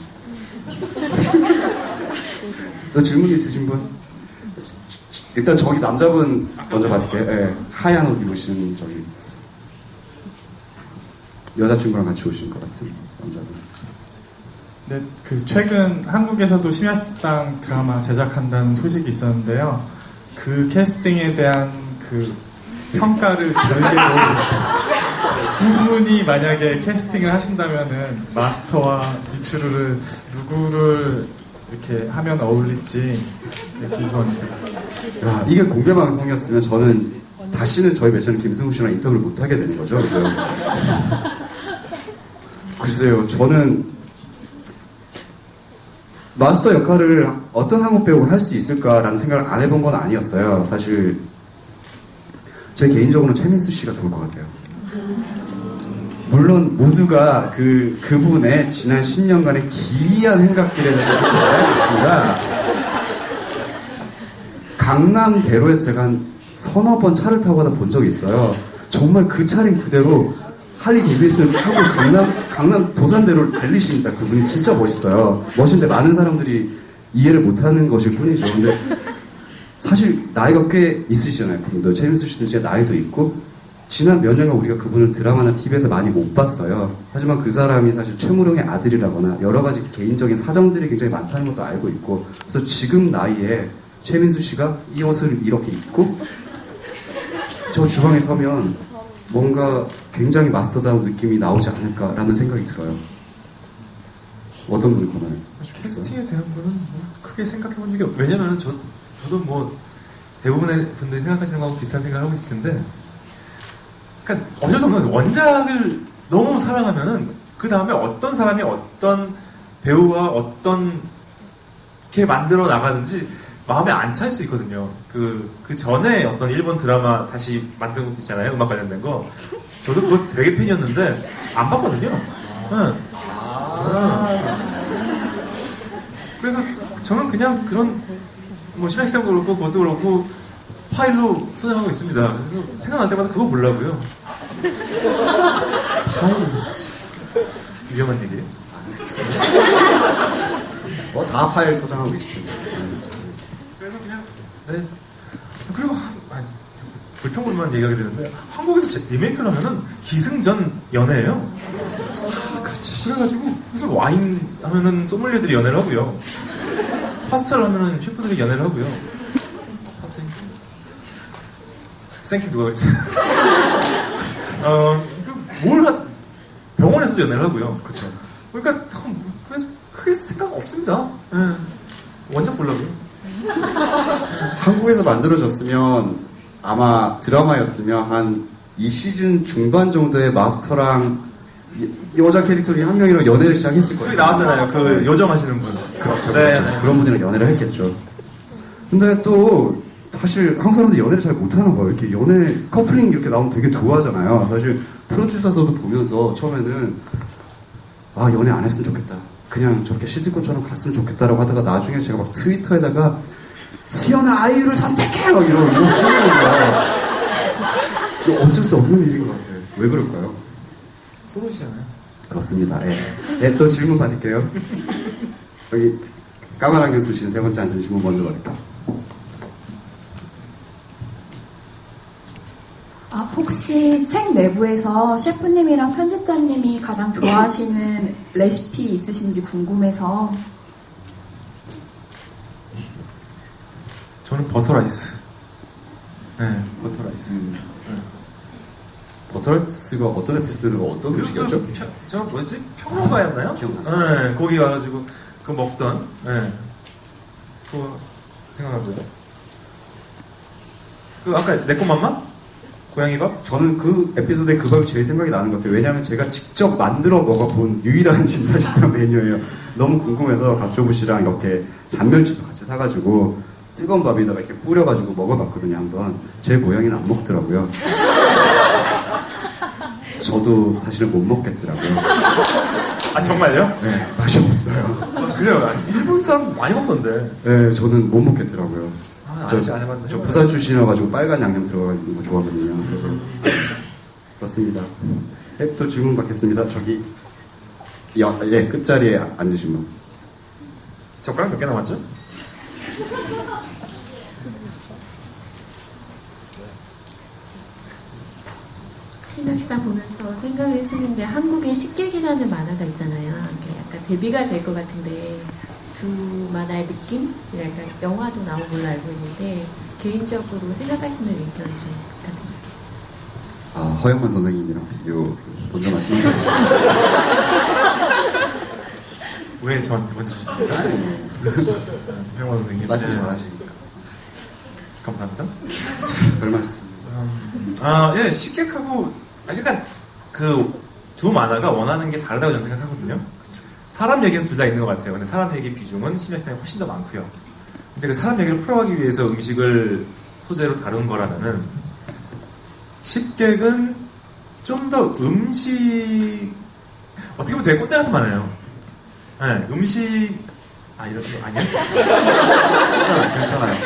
또 질문 있으신 분? 일단 저기 남자분 먼저 받을게요. 네, 하얀 옷 입으신 저기 여자친구랑 같이 오신 것 같은 남자분. 네, 그 최근 한국에서도 심야식당 드라마 제작한다는 소식이 있었는데요. 그 캐스팅에 대한 그 평가를 별개로 두 분이 만약에 캐스팅을 하신다면은 마스터와 미츠루를 누구를 이렇게 하면 어울릴지 궁금합니다. 야, 이게 공개 방송이었으면 저는 다시는 저희 매체는 김승우 씨랑 인터뷰를 못 하게 되는 거죠, 그죠? 글쎄요, 저는 마스터 역할을 어떤 한국 배우가 할 수 있을까라는 생각을 안 해본 건 아니었어요. 사실 제 개인적으로는 최민수 씨가 좋을 것 같아요. 물론 모두가 그분의 지난 10년간의 기이한 행각들에 대해서 잘 알고 있습니다. 강남대로에서 제가 한 서너 번 차를 타고 가다 본 적이 있어요. 정말 그 차림 그대로 할리 데이비슨을 타고 강남 도산대로를 달리십니다. 그분이 진짜 멋있어요. 멋있는데 많은 사람들이 이해를 못하는 것일 뿐이죠. 근데 사실 나이가 꽤 있으시잖아요. 그분도 최민수 씨도 진짜 나이도 있고 지난 몇 년간 우리가 그분을 드라마나 TV에서 많이 못 봤어요. 하지만 그 사람이 사실 최무룡의 아들이라거나 여러 가지 개인적인 사정들이 굉장히 많다는 것도 알고 있고 그래서 지금 나이에 최민수 씨가 이 옷을 이렇게 입고 저 주방에 서면 뭔가 굉장히 마스터다운 느낌이 나오지 않을까라는 생각이 들어요. 어떤 분이 권하요? 캐스팅에 대한 거는 뭐 크게 생각해 본 적이 왜냐면은 저도 뭐 대부분의 분들이 생각하시는 거하고 비슷한 생각을 하고 있을 텐데 그러니까 어쩔 수 없는 거죠. 원작을 너무 사랑하면은 그 다음에 어떤 사람이 어떤 배우와 어떤 게 만들어 나가든지 마음에 안 찰 수 있거든요. 그 전에 어떤 일본 드라마 다시 만든 것도 있잖아요. 음악 관련된 거. 저도 그거 되게 팬이었는데 안 봤거든요. 응. 그래서 저는 그냥 그런 뭐 심야식당도 그렇고 그것도 그렇고 파일로 소장하고 있습니다. 그래서 생각날 때마다 그거 보려고요. 파일 위험한 얘기예요. 다 파일 소장하고 계실 텐데. 그래서 그냥 네. 그리고 불평불만 얘기하게 되는데 한국에서 리메이크를 하면은 기승전 연애예요. 그렇지. 그래가지고 무슨 와인 하면은 소믈리에들이 연애를 하고요. 파스타를 하면은 셰프들이 연애를 하고요. 생김 누가 그랬지? 병원에서도 연애를 하고요. 그쵸. 그러니까 그래서 크게 생각 없습니다. 네. 원작 보려고요. 한국에서 만들어졌으면 아마 드라마였으면 한 이 시즌 중반 정도에 마스터랑 여자 캐릭터 중에 한 명이랑 연애를 시작했을 거예요. 저기 나왔잖아요. 그 요정하시는 분. 그렇죠. 네, 그렇죠. 네. 그런 분이랑 연애를 했겠죠. 근데 또 사실 한국 사람들이 연애를 잘 못하나 봐요. 이렇게 연애 커플링 이렇게 나오면 되게 좋아하잖아요. 사실 프로듀서도 보면서 처음에는 아 연애 안 했으면 좋겠다. 그냥 저렇게 시트콤처럼 갔으면 좋겠다라고 하다가 나중에 제가 막 트위터에다가 시연아 아이유를 선택해! 막 이러고 쓰는 거예요. 이거 어쩔 수 없는 일인 것 같아요. 왜 그럴까요? 소로시잖아요. 그렇습니다. 예. 예, 또 질문 받을게요. 여기 까만 안경 쓰신 세 번째 앉으신 분 먼저 받을게요. 아, 혹시 혹시 책 내부에서 셰프님이랑 편집자님이 가장 좋아하시는 레시피 있으신지 궁금해서. 저는 버터라이스. 네, 버터라이스. 버터라이스가 어떤 에피소드가 어떤 음식이었죠? 저 뭐였지? 평론가였나요? 기억나요? 네, 거기 와가지고 그거 먹던. 네. 그거 생각나고요. 그 아까 내꼬맘마? 고양이 밥? 저는 그 에피소드에 그 밥이 제일 생각이 나는 것 같아요. 왜냐하면 제가 직접 만들어 먹어본 유일한 신라식당 메뉴예요. 너무 궁금해서 가쪼부 씨랑 이렇게 잔멸치도 같이 사가지고 뜨거운 밥에다가 이렇게 뿌려가지고 먹어봤거든요, 한번. 제 고양이는 안 먹더라고요. 저도 사실은 못 먹겠더라고요. 아 정말요? 네, 맛이 없어요. 그래요. 아니, 일본 사람 많이 먹던데. 네, 저는 못 먹겠더라고요. 아직 안 해봤는데. 저 부산 출신이어가지고 빨간 양념 들어가 있는 거 좋아하거든요. 그래서 그렇습니다. 네, 또 질문 받겠습니다. 저기 예, 끝자리에 앉으신 분. 젓가락 몇 개 남았죠? 신라식당 보면서 생각을 했었는데 한국의 식객이라는 만화가 있잖아요. 이게 약간 대비가 될 것 같은데 두 만화의 느낌이랄까 영화도 나온 걸로 알고 있는데 개인적으로 생각하시는 의견 좀 부탁드릴게요. 아, 허영만 선생님이랑 비교 먼저 말씀드려요. 왜 저한테 먼저 주시는 거죠? 형원 선생님. 말씀 네. 잘하시니까. 감사합니다. 별 말씀. 예, 식객하고 약간 그 두 만화가 원하는 게 다르다고 저는 생각하거든요. 사람 얘기는 둘 다 있는 것 같아요. 근데 사람 얘기 비중은 심야식당이 훨씬 더 많고요. 근데 그 사람 얘기를 풀어가기 위해서 음식을 소재로 다룬 거라면은 식객은 좀 더 음식 어떻게 보면 되게 꼰대 같은 만화예요. 네, 음식 이런 거 아니야? 괜찮아요.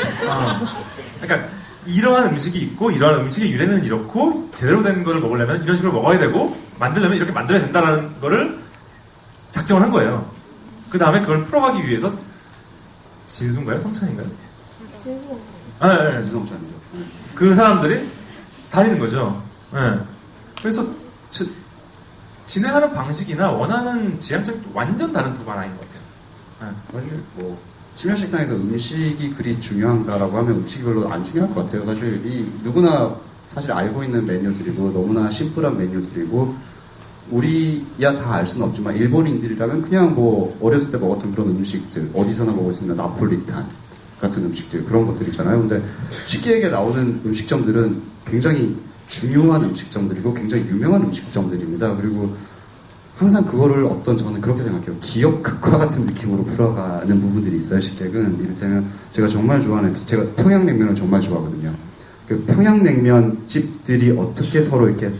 그러니까 이러한 음식이 있고 이러한 음식의 유래는 이렇고 제대로 된 거를 먹으려면 이런 식으로 먹어야 되고 만들려면 이렇게 만들어야 된다라는 거를 작정을 한 거예요. 그 다음에 그걸 풀어가기 위해서 진수인가요? 성찬인가요? 진수. 네. 주성찬이죠. 그 사람들이 다니는 거죠. 네. 그래서 진행하는 방식이나 원하는 지향점이 완전 다른 두 만화인 것 같아요. 네. 사실 뭐 심야식당에서 음식이 그리 중요한가라고 하면 음식이 별로 안 중요할 것 같아요. 사실 이 누구나 사실 알고 있는 메뉴들이고 너무나 심플한 메뉴들이고 우리야 다 알 수는 없지만 일본인들이라면 그냥 뭐 어렸을 때 먹었던 그런 음식들 어디서나 먹을 수 있는 나폴리탄 같은 음식들 그런 것들 있잖아요. 근데 식객에게 나오는 음식점들은 굉장히 중요한 음식점들이고 굉장히 유명한 음식점들입니다. 그리고 항상 그거를 저는 그렇게 생각해요. 기업 극화 같은 느낌으로 풀어가는 부분들이 있어요, 식객은. 이를테면 제가 정말 좋아하는, 제가 평양냉면을 정말 좋아하거든요. 그 평양냉면 집들이 어떻게 서로 이렇게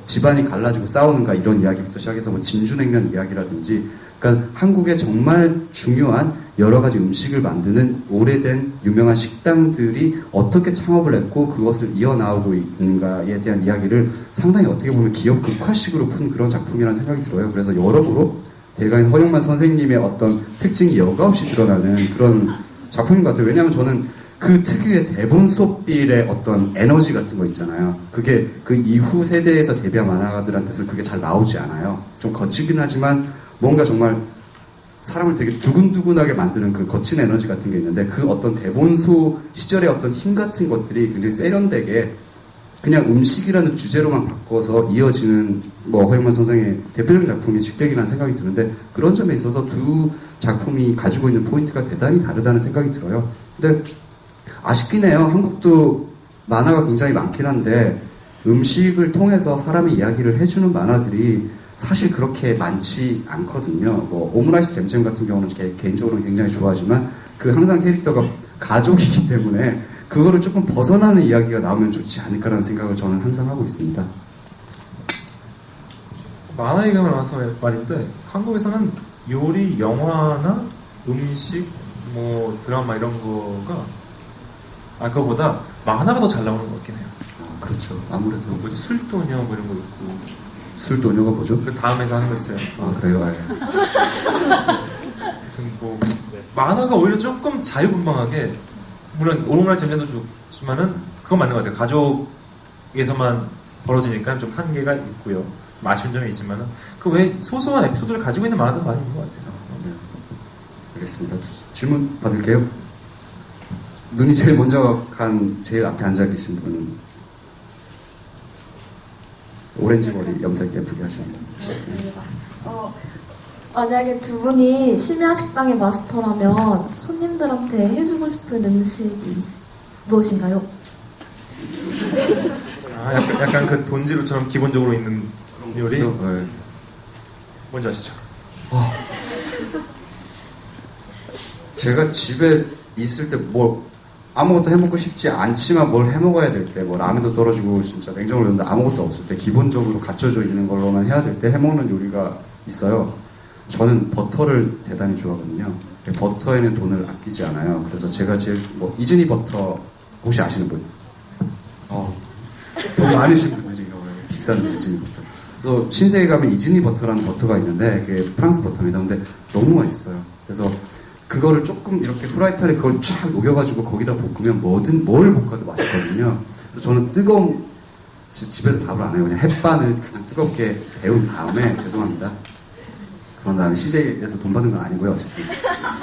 집안이 갈라지고 싸우는가 이런 이야기부터 시작해서 뭐 진주냉면 이야기라든지 그러니까 한국에 정말 중요한 여러 가지 음식을 만드는 오래된 유명한 식당들이 어떻게 창업을 했고 그것을 이어나오고 있는가에 대한 이야기를 상당히 어떻게 보면 기업 극화식으로 푼 그런 작품이라는 생각이 들어요. 그래서 여러모로 대가인 허영만 선생님의 어떤 특징이 여과없이 드러나는 그런 작품인 것 같아요. 왜냐하면 저는 그 특유의 대본 속빌의 어떤 에너지 같은 거 있잖아요. 그게 그 이후 세대에서 데뷔한 만화가들한테서 그게 잘 나오지 않아요. 좀 거치긴 하지만 뭔가 정말 사람을 되게 두근두근하게 만드는 그 거친 에너지 같은 게 있는데 그 어떤 대본소 시절의 어떤 힘 같은 것들이 굉장히 세련되게 그냥 음식이라는 주제로만 바꿔서 이어지는 뭐 허영만 선생의 대표적인 작품이 식객이라는 생각이 드는데 그런 점에 있어서 두 작품이 가지고 있는 포인트가 대단히 다르다는 생각이 들어요. 근데 아쉽긴 해요. 한국도 만화가 굉장히 많긴 한데 음식을 통해서 사람의 이야기를 해주는 만화들이 사실 그렇게 많지 않거든요. 뭐 오므라이스 잼잼 같은 경우는 개인적으로는 굉장히 좋아하지만 그 항상 캐릭터가 가족이기 때문에 그거를 조금 벗어나는 이야기가 나오면 좋지 않을까라는 생각을 저는 항상 하고 있습니다. 만화 얘기가 나와서 말인데 한국에서는 요리, 영화나 음식, 뭐 드라마 이런 거가 그거보다 만화가 더 잘 나오는 것 같긴 해요. 그렇죠. 아무래도 뭐지 술도녀 뭐 이런 거 있고 술도녀가 뭐죠? 그 다음에서 하는 거 있어요. 그래요? 예. 아무튼 뭐 만화가 오히려 조금 자유분방하게 물론 오롱날 잼잼도 좋지만은 그건 맞는 것 같아요. 한국에서만 벌어지니까 좀 한계가 있고요. 좀 아쉬운 점이 있지만은 그 외 소소한 에피소드를 가지고 있는 만화도 많이 있는 것 같아요. 네. 알겠습니다. 질문 받을게요. 눈이 제일 먼저 간 제일 앞에 앉아 계신 분은 오렌지 머리 염색 예쁘게 하십니다. 맞습니다. 만약에 두 분이 심야식당의 마스터라면 손님들한테 해주고 싶은 음식이 무엇인가요? 아, 약간 그 돈지루처럼 기본적으로 있는 요리? 그렇죠? 네. 뭔지 아시죠? 제가 집에 있을 때 뭐 아무것도 해먹고 싶지 않지만 뭘 해먹어야 될 때 뭐 라면도 떨어지고 진짜 냉장고에 넣는데 아무것도 없을 때 기본적으로 갖춰져 있는 걸로만 해야 될 때 해먹는 요리가 있어요. 저는 버터를 대단히 좋아하거든요. 버터에는 돈을 아끼지 않아요. 그래서 제가 제일 뭐 이즈니 버터 혹시 아시는 분? 돈 많으신 분들이 비싼 이즈니 버터. 또 신세계 가면 이즈니 버터라는 버터가 있는데 그게 프랑스 버터입니다. 근데 너무 맛있어요. 그래서 그거를 조금 이렇게 프라이팬에 그걸 쫙 녹여가지고 거기다 볶으면 뭐든 뭘 볶아도 맛있거든요. 그래서 저는 뜨거운 집에서 밥을 안 해요. 그냥 햇반을 그냥 뜨겁게 데운 다음에 죄송합니다. 그런 다음에 CJ에서 돈 받는 건 아니고요. 어쨌든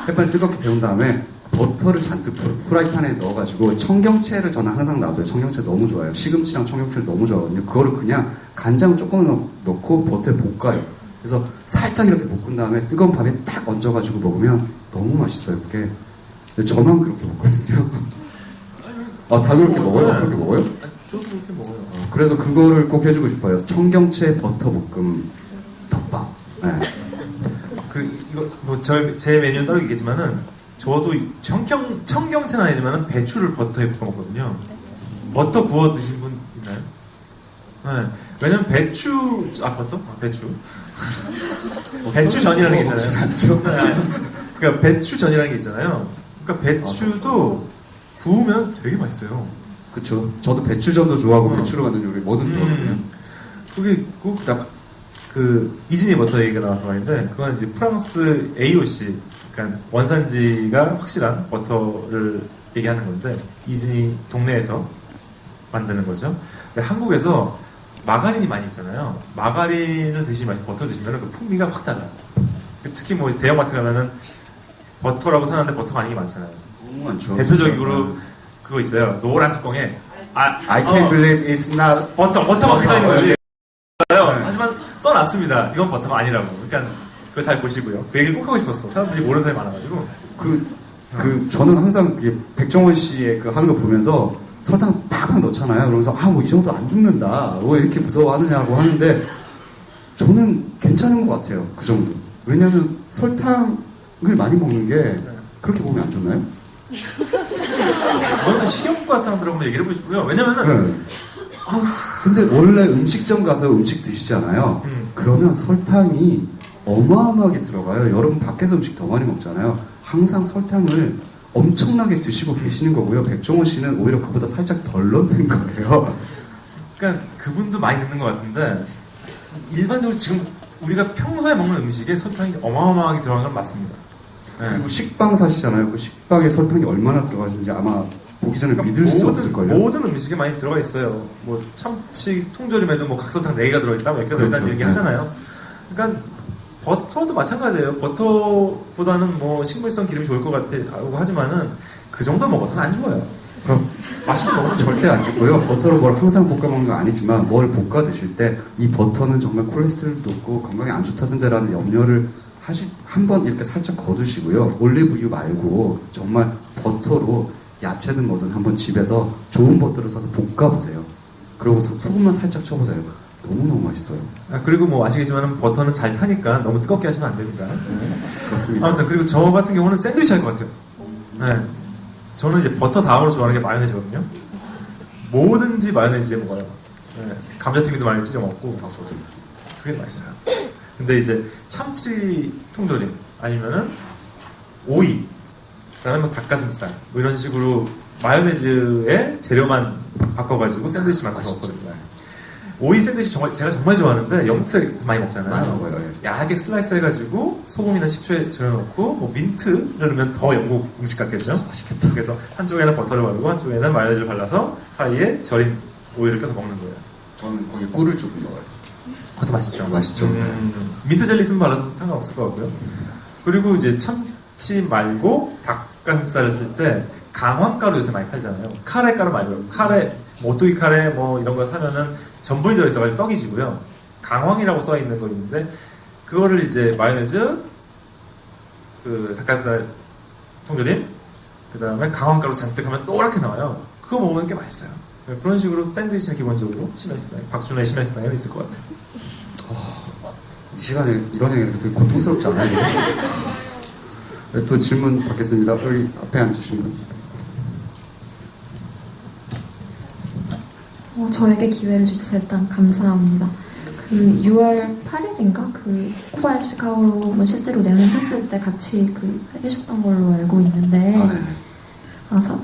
햇반을 뜨겁게 데운 다음에 버터를 잔뜩 프라이팬에 넣어가지고 청경채를 저는 항상 놔둬요. 청경채 너무 좋아요. 시금치랑 청경채를 너무 좋아하거든요. 그거를 그냥 간장 조금 넣고 버터에 볶아요. 그래서 살짝 이렇게 볶은 다음에 뜨거운 밥에 딱 얹어가지고 먹으면 너무 맛있어요. 그게. 근데 저만 그렇게 먹거든요. 다 그렇게 먹어요? 그렇게 먹어요? 저도 그렇게 먹어요. 그래서 그거를 꼭 해주고 싶어요. 청경채 버터 볶음 덮밥. 네. 이거 뭐 제 메뉴는 따로 있겠지만은 저도 청경채는 아니지만은 배추를 버터에 볶아 먹거든요. 버터 구워 드신 분 있나요? 네. 왜냐면 배추 배추전이라는 게 있잖아요. 네. 그러니까 배추전이라는 게 있잖아요. 그러니까 배추도 구우면 되게 맛있어요. 그쵸. 저도 배추전도 좋아하고 배추로 만든 요리 뭐든 좋아하거든요. 그게 그 이즈니 버터 얘기가 나와서 말인데 그건 이제 프랑스 AOC 그러니까 원산지가 확실한 버터를 얘기하는 건데 이즈니 동네에서 만드는 거죠. 근데 한국에서 마가린이 많이 있잖아요. 마가린을 드시면 버터 드시면 그 풍미가 확 달라요. 특히 뭐 대형마트 가면은 버터라고 사는데 버터가 아닌 게 많잖아요. 너무 많죠. 대표적으로 그거 있어요. 노란 뚜껑에 I can't believe it's not 버터가 써 있는 거지. 네. 하지만 써놨습니다. 이건 버터가 아니라고. 그러니까 그거 잘 보시고요. 그 얘기를 꼭 하고 싶었어. 사람들이 모르는 사람이 많아가지고. 저는 항상 백종원 씨의 그 하는 거 보면서 설탕 팍팍 넣잖아요. 그러면서 뭐 이 정도 안 죽는다. 왜 이렇게 무서워하느냐고 하는데 저는 괜찮은 것 같아요. 그 정도. 왜냐면 설탕을 많이 먹는 게 그렇게 보면 안 좋나요? 그거는 식용과 사람들하고 한번 얘기를 해보시고요. 왜냐면은 네. 근데 원래 음식점 가서 음식 드시잖아요. 그러면 설탕이 어마어마하게 들어가요. 여러분 밖에서 음식 더 많이 먹잖아요. 항상 설탕을 엄청나게 드시고 계시는 거고요. 백종원 씨는 오히려 그보다 살짝 덜 넣는 거예요. 그러니까 그분도 많이 넣는 것 같은데 일반적으로 지금 우리가 평소에 먹는 음식에 설탕이 어마어마하게 들어가는 건 맞습니다. 네. 그리고 식빵 사시잖아요. 그 식빵에 설탕이 얼마나 들어가는지 아마 보기 전에 믿을 수 없을걸요. 모든 음식에 많이 들어가 있어요. 뭐 참치 통조림에도 뭐 각설탕 4개가 들어있다, 몇 개 들어있다는 그렇죠. 얘기 하잖아요. 그러니까 버터도 마찬가지예요. 버터보다는 뭐 식물성 기름이 좋을 것 같고 하지만은 그 정도 먹어서는 안 죽어요. 그럼 맛있게 먹으면 절대 안 죽고요. 버터로 뭘 항상 볶아 먹는 건 아니지만 뭘 볶아 드실 때 이 버터는 정말 콜레스테롤도 높고 건강에 안 좋다던데라는 염려를 한번 이렇게 살짝 거두시고요. 올리브유 말고 정말 버터로 야채든 뭐든 한번 집에서 좋은 버터를 써서 볶아보세요. 그리고 소금만 살짝 쳐보세요. 너무너무 맛있어요. 그리고 뭐 아시겠지만 버터는 잘 타니까 너무 뜨겁게 하시면 안 됩니다. 네. 그렇습니다. 아무튼 그리고 저 같은 경우는 샌드위치 할 것 같아요. 네. 저는 이제 버터 다음으로 좋아하는 게 마요네즈거든요. 뭐든지 마요네즈에 먹어요. 네. 감자튀김도 많이 찍어 먹고. 저도. 그게 맛있어요. 근데 이제 참치 통조림 아니면은 오이 그다음에 뭐 닭가슴살 뭐 이런 식으로 마요네즈에 재료만 바꿔가지고 샌드위치 만들어 먹거든요. 오이 샌드위치 제가 정말 좋아하는데 영국에서 많이 먹잖아요. 많이 먹어요. 예. 야하게 슬라이스 해가지고 소금이나 식초에 절여놓고 뭐 민트를 넣으면 더 영국 음식 같겠죠. 맛있겠다. 그래서 한쪽에는 버터를 바르고 한쪽에는 마요네즈를 발라서 사이에 절인 오일을 껴서 먹는 거예요. 저는 거기 꿀을 조금 넣어요. 그것도 맛있죠. 맛있죠. 민트 젤리 있으면 발라도 상관없을 것 같고요. 그리고 이제 참치 말고 닭가슴살을 쓸 때 강황가루 요새 많이 팔잖아요. 카레 가루 말고요. 카레, 뭐 오뚜기 카레 뭐 이런 거 사면은 전분이 들어있어가지고 떡이 지고요. 강황이라고 써 있는 거 있는데 그거를 이제 마요네즈, 그 닭가슴살 통조림, 그 다음에 강황가루 잔뜩 하면 노랗게 나와요. 그거 먹으면 꽤 맛있어요. 그런 식으로 샌드위치는 기본적으로 심야식당에 박준호의 심야식당에는 있을 것 같아요. 이 시간에 이런 얘기가 되게 고통스럽지 않아요? 네, 또 질문 받겠습니다. 여기 앞에 앉으신 분. 저에게 기회를 주셔서 일단 감사합니다. 그 6월 8일인가 그 코바야시 카오루는 실제로 내놓으셨을 때 같이 그 계셨던 걸로 알고 있는데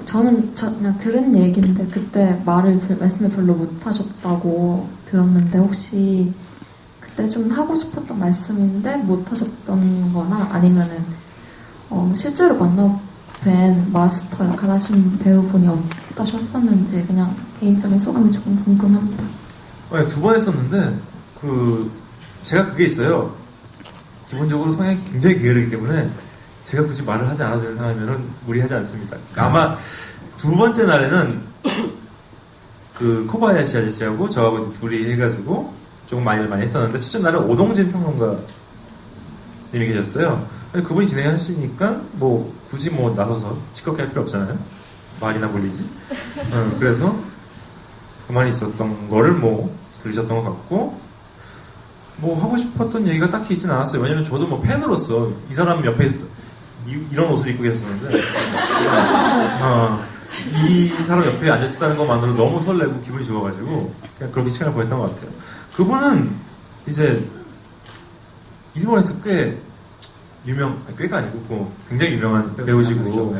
저는 그냥 들은 얘기인데 그때 말씀을 별로 못 하셨다고 들었는데 혹시 그때 좀 하고 싶었던 말씀인데 못 하셨던 거나 아니면은 실제로 만나뵌 마스터 역할 하신 배우분이 어떠셨었는지 그냥 개인적인 소감이 조금 궁금합니다. 네, 2번 했었는데 제가 그게 있어요. 기본적으로 성향이 굉장히 게으르기 때문에 제가 굳이 말을 하지 않아도 되는 상황이면 무리하지 않습니다. 아마 2번째 날에는 그 코바야시 아저씨하고 저하고 이제 둘이 해가지고 조금 많이 했었는데 첫째 날은 오동진 평론가님이 계셨어요. 그분이 진행하시니까 뭐 굳이 뭐 나서서 시끄럽게 할 필요 없잖아요. 말이나 몰리지. 그래서 가만히 있었던 거를 뭐 들으셨던 것 같고 뭐 하고 싶었던 얘기가 딱히 있진 않았어요. 왜냐면 저도 뭐 팬으로서 이 사람 옆에 이런 옷을 입고 계셨었는데 이 사람 옆에 앉았다는 것만으로 너무 설레고 기분이 좋아가지고 그냥 그렇게 시간을 보냈던 것 같아요. 그분은 이제 일본에서 꽤가 아니고 뭐 굉장히 유명한 배우시고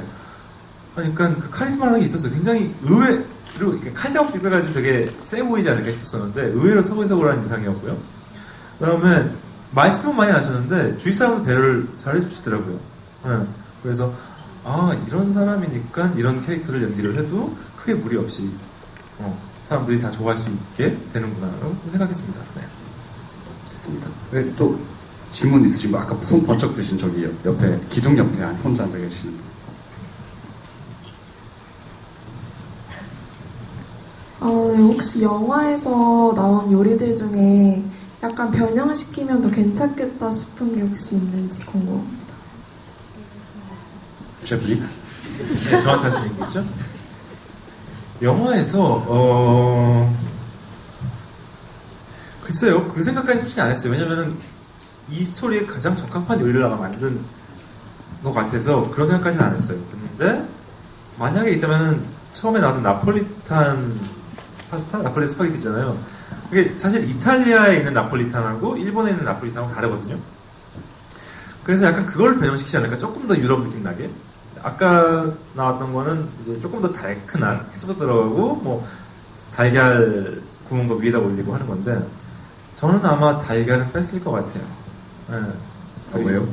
그러니까 그 카리스마라는 게 있었어요. 굉장히 의외로 이렇게 칼자국도 입혀가지고 되게 세 보이지 않을까 싶었었는데 의외로 서글서글한 인상이었고요. 그 다음에 말씀은 많이 하셨는데 주위 사람도 배려를 잘 해주시더라고요. 그래서 이런 사람이니까 이런 캐릭터를 연기를 해도 크게 무리 없이 사람들이 다 좋아할 수 있게 되는구나라고 생각했습니다. 네. 됐습니다. 왜 또 질문 있으신 분? 아까 손 번쩍 드신 저기 옆에 기둥 옆에 혼자 앉아 계시는 분. 네, 혹시 영화에서 나온 요리들 중에 약간 변형시키면 더 괜찮겠다 싶은 게 혹시 있는지 궁금합니다. 셰프님? 네, 저한테 하신 얘기겠죠? 영화에서 글쎄요, 그 생각까지 솔직히 안 했어요. 왜냐면은 이 스토리에 가장 적합한 요리를 아마 만든 것 같아서 그런 생각까지는 안 했어요. 그런데 만약에 있다면은 처음에 나왔던 나폴리탄 파스타? 나폴리 스파게티 있잖아요. 그게 사실 이탈리아에 있는 나폴리탄하고 일본에 있는 나폴리탄하고 다르거든요. 그래서 약간 그걸 변형시키지 않을까? 조금 더 유럽 느낌 나게. 아까 나왔던 거는 이제 조금 더 달큰한 케첩도 들어가고 뭐 달걀 구운 거 위에다 올리고 하는 건데 저는 아마 달걀은 뺐을 것 같아요. 네. 왜요?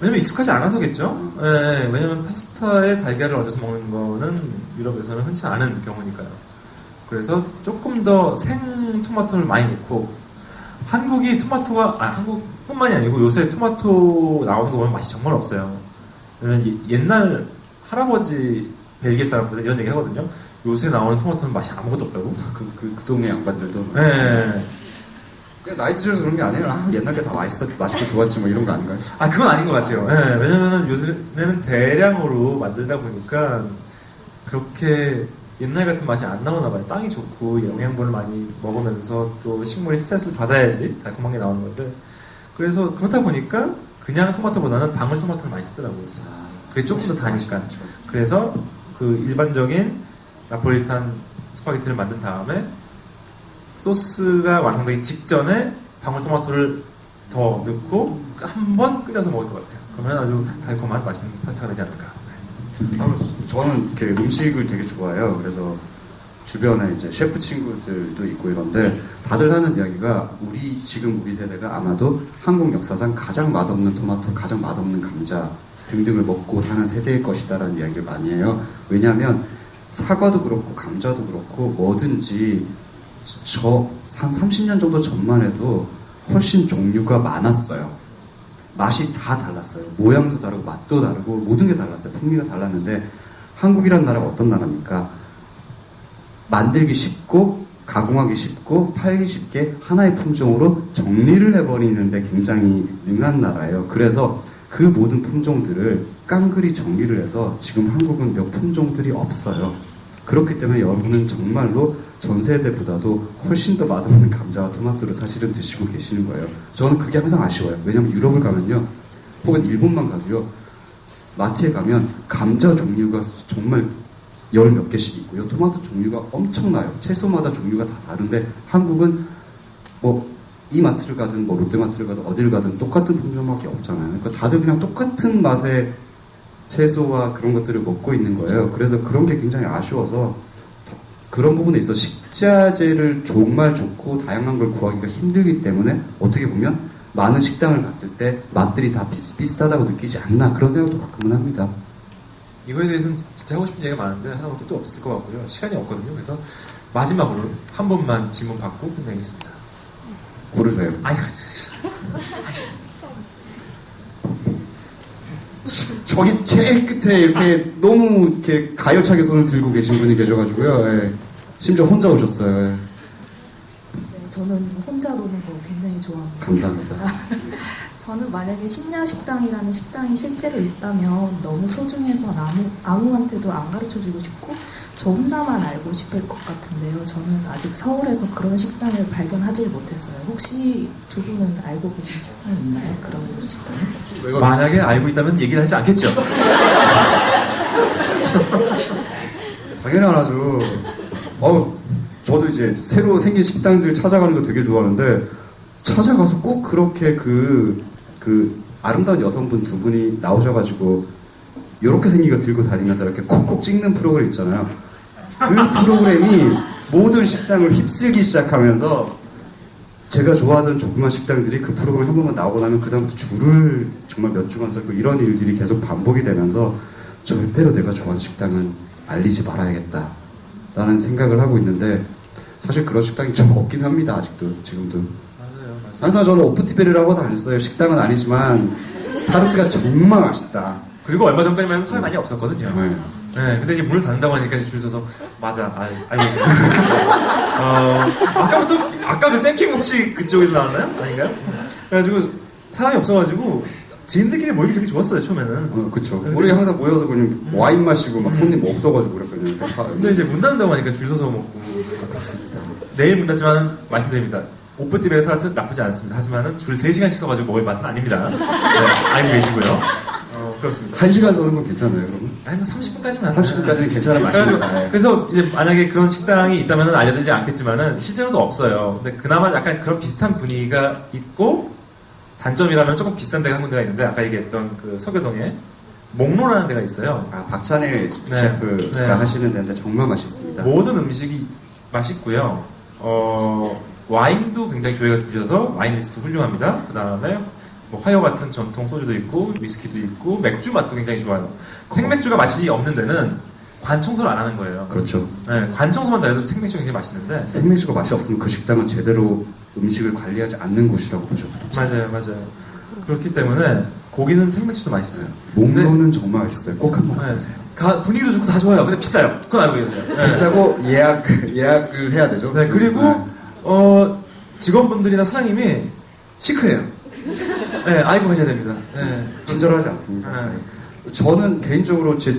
왜냐면 익숙하지 않아서겠죠. 네, 왜냐면 파스타에 달걀을 얹어서 먹는 거는 유럽에서는 흔치 않은 경우니까요. 그래서 조금 더 생 토마토를 많이 넣고 한국이 토마토가 한국뿐만이 아니고 요새 토마토 나오는 거 보면 맛이 정말 없어요. 왜냐면 옛날 할아버지 벨기에 사람들은 이런 얘기 하거든요. 요새 나오는 토마토는 맛이 아무것도 없다고. 그 동네 양반들도. 네. 그냥 나이 드셔서 그런 게 아니에요. 옛날 게 다 맛있고 좋았지 뭐 이런 거 아닌가요? 그건 아닌 것 같아요. 네, 왜냐면은 요새는 대량으로 만들다 보니까 그렇게 옛날 같은 맛이 안 나오나 봐요. 땅이 좋고 영양분을 많이 먹으면서 또 식물이 스트레스를 받아야지 달콤한 게 나오는 건데 그래서 그렇다 보니까 그냥 토마토보다는 방울토마토를 많이 쓰더라고요. 그래서 그게 조금 더 다니까. 그래서 그 일반적인 나폴리탄 스파게티를 만든 다음에 소스가 완성되기 직전에 방울토마토를 더 넣고 한 번 끓여서 먹을 것 같아요. 그러면 아주 달콤한 맛있는 파스타가 되지 않을까. 저는 이렇게 음식을 되게 좋아해요. 그래서 주변에 이제 셰프 친구들도 있고 이런데 다들 하는 이야기가 지금 우리 세대가 아마도 한국 역사상 가장 맛없는 토마토, 가장 맛없는 감자 등등을 먹고 사는 세대일 것이다라는 이야기를 많이 해요. 왜냐하면 사과도 그렇고 감자도 그렇고 뭐든지 저 한 30년 정도 전만 해도 훨씬 종류가 많았어요. 맛이 다 달랐어요. 모양도 다르고 맛도 다르고 모든 게 달랐어요. 풍미가 달랐는데 한국이란 나라가 어떤 나라입니까? 만들기 쉽고 가공하기 쉽고 팔기 쉽게 하나의 품종으로 정리를 해버리는데 굉장히 능한 나라예요. 그래서 그 모든 품종들을 깡그리 정리를 해서 지금 한국은 몇 품종들이 없어요. 그렇기 때문에 여러분은 정말로 전 세대보다도 훨씬 더 맛없는 감자와 토마토를 사실은 드시고 계시는 거예요. 저는 그게 항상 아쉬워요. 왜냐면 유럽을 가면요, 혹은 일본만 가도요, 마트에 가면 감자 종류가 정말 열 몇 개씩 있고요. 토마토 종류가 엄청나요. 채소마다 종류가 다 다른데 한국은 뭐 이 마트를 가든 뭐 롯데마트를 가든 어딜 가든 똑같은 품종밖에 없잖아요. 그러니까 다들 그냥 똑같은 맛의 채소와 그런 것들을 먹고 있는 거예요. 그래서 그런 게 굉장히 아쉬워서 그런 부분에 있어 식자재를 정말 좋고 다양한 걸 구하기가 힘들기 때문에 어떻게 보면 많은 식당을 갔을 때 맛들이 다 비슷비슷하다고 느끼지 않나 그런 생각도 가끔은 합니다. 이거에 대해서는 진짜 하고 싶은 얘기가 많은데 하나 끝도 없을 것 같고요. 시간이 없거든요. 그래서 마지막으로 한 번만 질문 받고 끝내겠습니다. 고르세요. 아이고, 저기 제일 끝에 이렇게 너무 이렇게 가열차게 손을 들고 계신 분이 계셔가지고요. 예. 심지어 혼자 오셨어요. 예. 네, 저는 혼자 노는 거 굉장히 좋아합니다. 감사합니다. 저는 만약에 신야식당이라는 식당이 실제로 있다면 너무 소중해서 아무한테도 안 가르쳐주고 싶고 저 혼자만 알고 싶을 것 같은데요. 저는 아직 서울에서 그런 식당을 발견하지 못했어요. 혹시 두 분은 알고 계신 식당이 있나요? 그런 식당? 만약에 알고 있다면 얘기를 하지 않겠죠. 당연히 안 하죠. 저도 이제 새로 생긴 식당들 찾아가는 거 되게 좋아하는데 찾아가서 꼭 그렇게 그 아름다운 여성분 두 분이 나오셔가지고 이렇게 생긴 거 들고 다니면서 이렇게 콕콕 찍는 프로그램 있잖아요. 그 프로그램이 모든 식당을 휩쓸기 시작하면서 제가 좋아하던 조그만 식당들이 그 프로그램 한 번만 나오고 나면 그다음부터 줄을 정말 몇 주간 서고 이런 일들이 계속 반복이 되면서 절대로 내가 좋아하는 식당은 알리지 말아야겠다 라는 생각을 하고 있는데 사실 그런 식당이 좀 없긴 합니다. 아직도 지금도. 맞아요. 항상 저는 오프티베리를 하고 다녔어요. 식당은 아니지만 타르트가 정말 맛있다. 그리고 얼마 전까지만 해도 사람이 많이 없었거든요. 네. 네, 근데 이제 문을 닫는다고 하니까 이제 줄 서서 맞아, 알고 있어요. 아까 그 샘킹 혹시 그쪽에서 나왔나요? 아닌가요? 그래가지고 사람이 없어가지고 지인들끼리 모이기 되게 좋았어요 처음에는. 그쵸. 우리 항상 모여서 그냥 와인 마시고 막 손님 없어가지고 그랬거든요. 근데 이제 문 닫는다고 하니까 줄 서서 먹고. 그렇습니다. 내일 문 닫지만 말씀드립니다. 오프티베리 타르트 나쁘지 않습니다. 하지만은 줄 3시간씩 서가지고 먹을 맛은 아닙니다. 네, 알고 계시고요. 그렇습니다. 1시간 서는 건 괜찮아요, 그러면? 아니, 뭐 30분까지만. 30분까지는 괜찮은 맛입니다. 그래서 이제 만약에 그런 식당이 있다면 알려드리지 않겠지만은 실제로도 없어요. 근데 그나마 약간 그런 비슷한 분위기가 있고 단점이라면 조금 비싼 데가 한 군데가 있는데 아까 얘기했던 그 서교동에 목로라는 데가 있어요. 박찬일 네. 셰프가 네. 하시는 데인데 정말 맛있습니다. 모든 음식이 맛있고요. 와인도 굉장히 조예가 깊으셔서 와인 리스트도 훌륭합니다. 그 다음에 뭐 화요 같은 전통 소주도 있고 위스키도 있고 맥주 맛도 굉장히 좋아요. 생맥주가 맛이 없는 데는 관 청소를 안 하는 거예요. 그렇죠. 네, 관 청소만 잘해도 생맥주가 굉장히 맛있는데 생맥주가 맛이 없으면 그 식당은 제대로 음식을 관리하지 않는 곳이라고 보셔도 좋죠. 맞아요. 그렇기 때문에 고기는 생맥주도 맛있어요. 목로는 정말 맛있어요. 꼭 한번 가보세요. 분위기도 좋고 다 좋아요. 근데 비싸요. 그건 알고 계세요. 네. 비싸고 예약을 해야 되죠. 네, 그리고 직원분들이나 사장님이 시크해요. 네, 알고 가셔야 됩니다. 네. 친절하지 않습니다. 네. 저는 개인적으로 제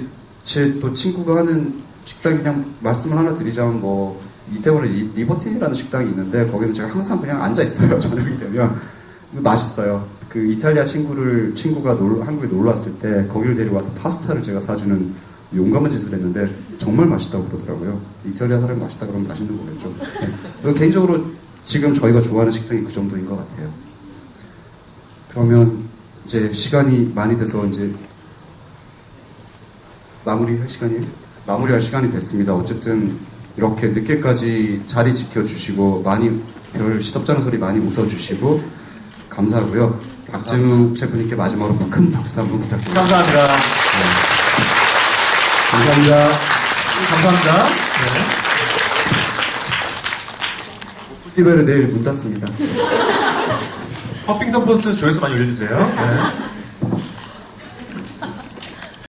또 친구가 하는 식당 그냥 말씀을 하나 드리자면 뭐 이태원에 리버틴이라는 식당이 있는데 거기는 제가 항상 그냥 앉아 있어요. 저녁이 되면 맛있어요. 그 이탈리아 친구가 한국에 놀러 왔을 때 거기를 데려와서 파스타를 제가 사주는 용감한 짓을 했는데 정말 맛있다고 그러더라고요. 이탈리아 사람이 맛있다 그러면 맛있는 거겠죠. 네. 개인적으로 지금 저희가 좋아하는 식당이 그 정도인 것 같아요. 그러면 이제 시간이 많이 돼서 이제 마무리할 시간이 됐습니다. 어쨌든 이렇게 늦게까지 자리 지켜주시고 많이 별 시덥잖은 소리 많이 웃어주시고 감사하고요. 박진우 셰프님께 마지막으로 큰 박수 한번 부탁드립니다. 감사합니다. 네. 감사합니다. 감사합니다. 네. 푸디베르 내일 문 닫습니다. 허핑턴 포스트 조회수 많이 올려주세요. 네.